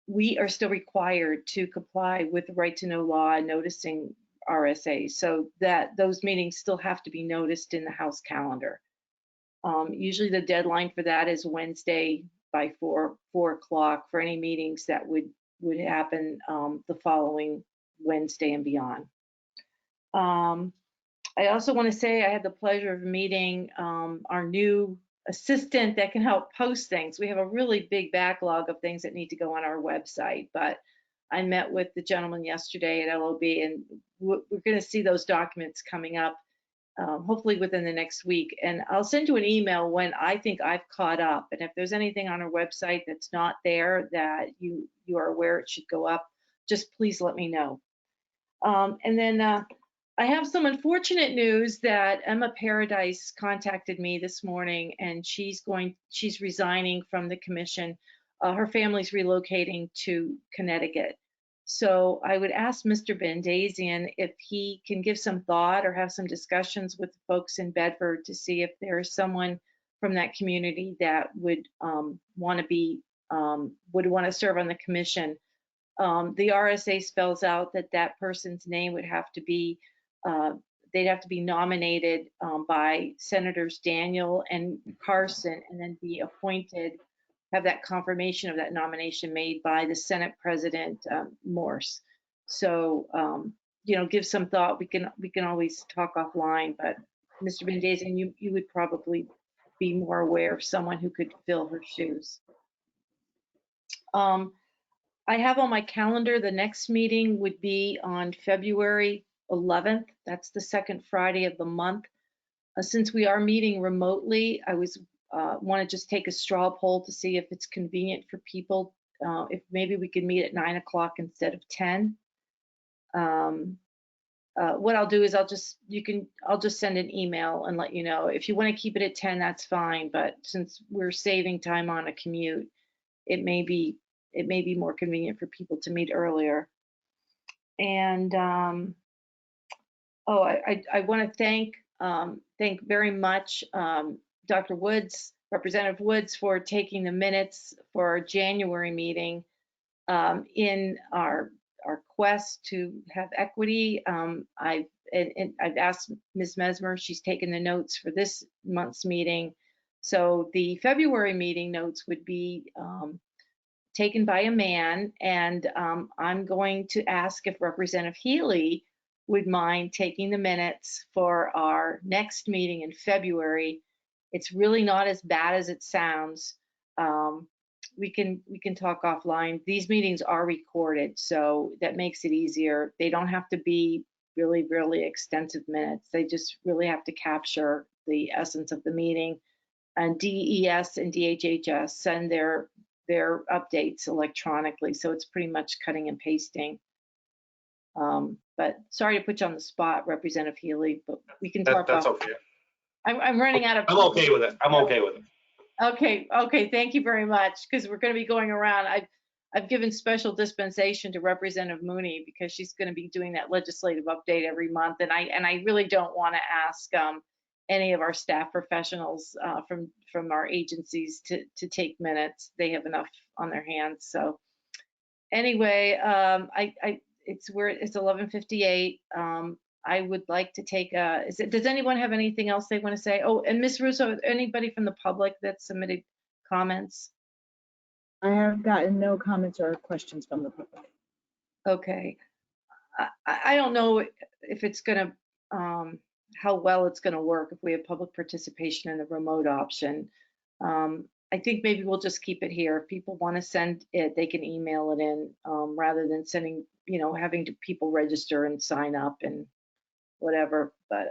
S1: We are still required to comply with the right to know law and noticing RSA, so that those meetings still have to be noticed in the House calendar. Usually the deadline for that is Wednesday by 4 o'clock for any meetings that would happen the following Wednesday and beyond. I also want to say I had the pleasure of meeting our new assistant that can help post things. We have a really big backlog of things that need to go on our website, but I met with the gentleman yesterday at LOB, and we're going to see those documents coming up hopefully within the next week. And I'll send you an email when I think I've caught up. And if there's anything on our website that's not there that you are aware it should go up, just please let me know. And then I have some unfortunate news that Emma Paradise contacted me this morning, and she's resigning from the commission. Her family's relocating to Connecticut. So I would ask Mr. Bandazian if he can give some thought or have some discussions with the folks in Bedford to see if there's someone from that community that would want to serve on the commission. The RSA spells out that that person's name would have to be, they'd have to be nominated by Senators Daniel and Carson, and then be appointed, have that confirmation of that nomination made by the Senate President Morse. So, give some thought. We can always talk offline, but Mr. Bandazian, you would probably be more aware of someone who could fill her shoes. I have on my calendar the next meeting would be on February 11th. That's the second Friday of the month. Since we are meeting remotely, I want to just take a straw poll to see if it's convenient for people. If maybe we could meet at 9 o'clock instead of 10. What I'll do is I'll just send an email and let you know. If you want to keep it at 10, that's fine. But since we're saving time on a commute, it may be more convenient for people to meet earlier. And I want to thank very much Dr. Woods, Representative Woods, for taking the minutes for our January meeting in our quest to have equity. I've asked Ms. Mesmer, she's taken the notes for this month's meeting. So the February meeting notes would be taken by a man, and I'm going to ask if Representative Healy would mind taking the minutes for our next meeting in February. It's really not as bad as it sounds. We can talk offline. These meetings are recorded, so that makes it easier. They don't have to be really, really extensive minutes. They just really have to capture the essence of the meeting. And DES and DHHS send their updates electronically, so it's pretty much cutting and pasting. But sorry to put you on the spot, Representative Healy, but we can talk.
S15: That's okay.
S1: I'm running out of.
S15: I'm okay with it. I'm okay with it.
S1: Okay. Thank you very much, because we're going to be going around. I've given special dispensation to Representative Mooney because she's going to be doing that legislative update every month, and I really don't want to ask any of our staff professionals from our agencies to take minutes. They have enough on their hands. So anyway, it's 11:58. I would like to take does anyone have anything else they want to say? Oh, and Ms. Russo, anybody from the public that submitted comments?
S14: I have gotten no comments or questions from the public.
S1: Okay. I don't know if it's going to, how well it's going to work if we have public participation in the remote option. I think maybe we'll just keep it here. If people want to send it, they can email it in rather than sending, having people register and sign up and whatever. But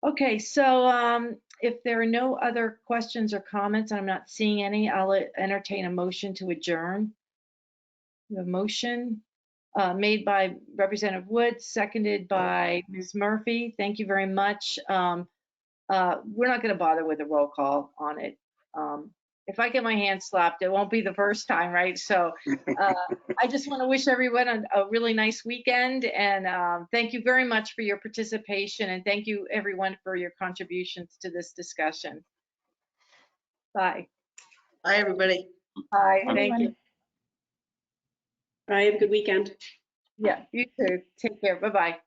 S1: okay, so if there are no other questions or comments, and I'm not seeing any, I'll entertain a motion to adjourn. The motion made by Representative Woods, seconded by Ms. Murphy. Thank you very much. We're not going to bother with a roll call on it. If I get my hand slapped, it won't be the first time, right? So I just want to wish everyone a really nice weekend, and thank you very much for your participation, and thank you everyone for your contributions to this discussion. Bye.
S8: Bye, everybody.
S1: Bye. Thank you.
S3: Bye. Have a good weekend.
S1: Yeah, you too. Take care. Bye-bye.